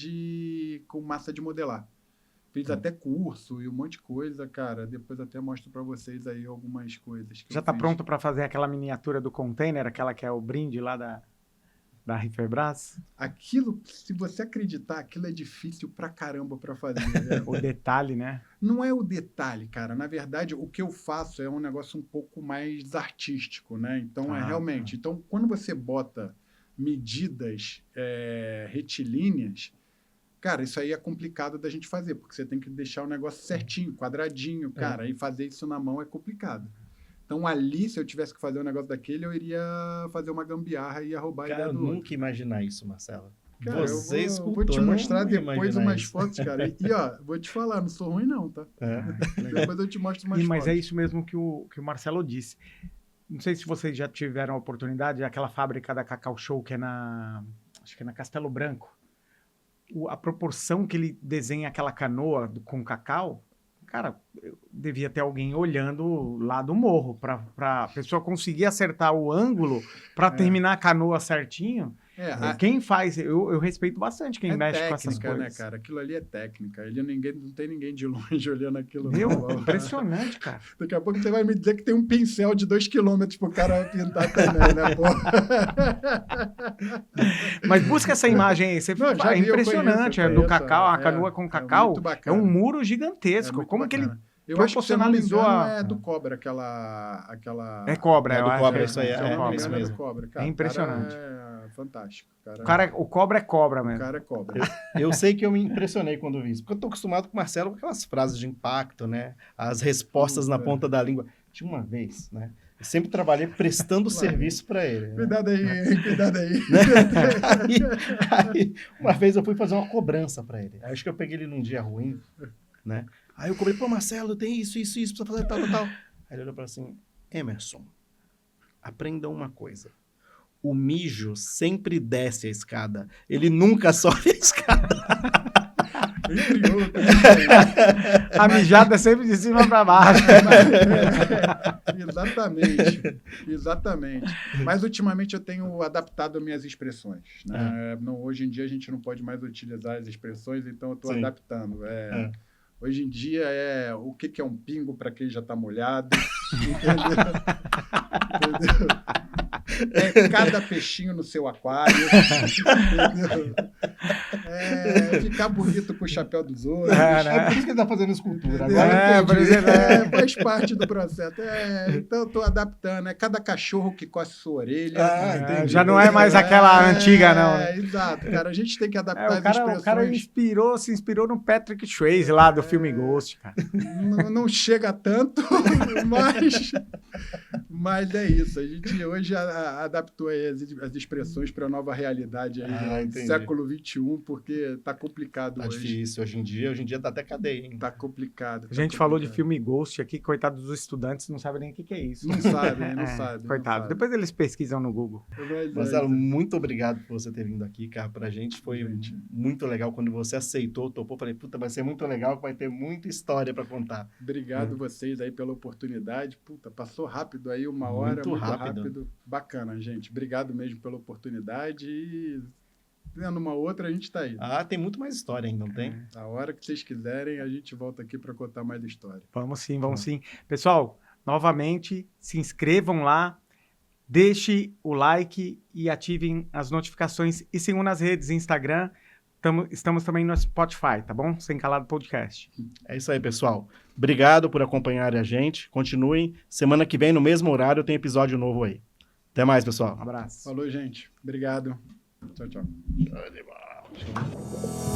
com massa de modelar. Fiz até curso e um monte de coisa, cara. Depois até mostro para vocês aí algumas coisas. Já tá pronto para fazer aquela miniatura do container, aquela que é o brinde lá da Riferbras? Aquilo, se você acreditar, aquilo é difícil pra caramba pra fazer. O detalhe, né? Não é o detalhe, cara. Na verdade, o que eu faço é um negócio um pouco mais artístico, né? Então, realmente... Então, quando você bota medidas retilíneas, cara, isso aí é complicado da gente fazer, porque você tem que deixar o negócio certinho, quadradinho, cara. E fazer isso na mão é complicado. Então, ali, se eu tivesse que fazer um negócio daquele, eu iria fazer uma gambiarra e ia roubar a ideia do outro. Cara, eu nunca ia imaginar isso, Marcelo. Cara, eu vou te mostrar depois umas fotos, cara. E, ó, vou te falar, não sou ruim não, tá? Depois eu te mostro umas fotos. Mas é isso mesmo que o Marcelo disse. Não sei se vocês já tiveram a oportunidade, aquela fábrica da Cacau Show, que é acho que é na Castelo Branco. A proporção que ele desenha aquela canoa com cacau, cara, devia ter alguém olhando lá do morro para a pessoa conseguir acertar o ângulo para terminar a canoa certinho. Quem faz, eu respeito bastante quem mexe técnica, com essas coisas. Né, cara? Aquilo ali é técnica. Não tem ninguém de longe olhando aquilo. Impressionante, cara. Daqui a pouco você vai me dizer que tem um pincel de 2 quilômetros pro cara pintar também, né, pô? Mas busca essa imagem aí. É impressionante. Eu conheço, do cacau, a canoa com cacau. É um muro gigantesco. Como bacana. Que ele proporcionalizou é do Cobra, aquela... É Cobra, é do Cobra, isso aí. É isso mesmo. Cobra, cara, é impressionante. Fantástico. O Cobra é Cobra mesmo. O cara é Cobra. Eu sei que eu me impressionei quando vi isso, porque eu tô acostumado com o Marcelo com aquelas frases de impacto, né? As respostas na ponta da língua. Tinha uma vez, né? Eu sempre trabalhei prestando serviço para ele. Né? Cuidado aí, cuidado aí. Aí, uma vez eu fui fazer uma cobrança para ele. Acho que eu peguei ele num dia ruim, né? Aí eu cobrei, pô, Marcelo, tem isso, precisa fazer tal. Aí ele olhou para assim, Emerson, aprenda uma coisa. O mijo sempre desce a escada. Ele nunca sobe a escada. A mijada é sempre de cima para baixo. Exatamente. Mas ultimamente eu tenho adaptado minhas expressões. Né? Hoje em dia a gente não pode mais utilizar as expressões, então eu estou adaptando. Hoje em dia o que é um pingo para quem já está molhado. Entendeu? É cada peixinho no seu aquário. Entendeu? É ficar bonito com o chapéu dos outros. É por isso que ele tá fazendo escultura. Entendeu? Agora por exemplo, Faz parte do processo. Então, eu tô adaptando. É cada cachorro que coce sua orelha. entendi. Já não é mais aquela antiga, não. É, exato, cara. A gente tem que adaptar as O cara expressões. se inspirou no Patrick Swayze lá do filme Ghost, cara. Não chega tanto, mas é isso. A gente hoje adaptou aí as expressões para a nova realidade aí, do entendi. século XXI, porque tá complicado Tá hoje. difícil. Hoje em dia tá até cadeia, hein? Tá complicado. A gente falou de filme Ghost aqui, coitado dos estudantes, não sabem nem o que é isso. Não sabem, não sabem. Coitado. Não Depois eles pesquisam no Google. sabem. Marcelo, muito obrigado por você ter vindo aqui, cara. Pra gente foi muito legal quando você aceitou, topou. Falei, puta, vai ser muito legal, vai ter muita história pra contar. Obrigado vocês aí pela oportunidade. Puta, passou rápido aí, uma hora, Muito muito rápido. rápido. Bacana, gente. Obrigado mesmo pela oportunidade e tendo uma outra, a gente tá aí. Tem muito mais história ainda, não tem? A hora que vocês quiserem, a gente volta aqui para contar mais história. Vamos sim. Pessoal, novamente, se inscrevam lá, deixe o like e ativem as notificações e sigam nas redes, Instagram. Estamos também no Spotify, tá bom? Sem Calado Podcast. É isso aí, pessoal. Obrigado por acompanharem a gente. Continuem. Semana que vem, no mesmo horário, tem episódio novo aí. Até mais, pessoal. Um abraço. Falou, gente. Obrigado. Tchau, tchau. Show de bola.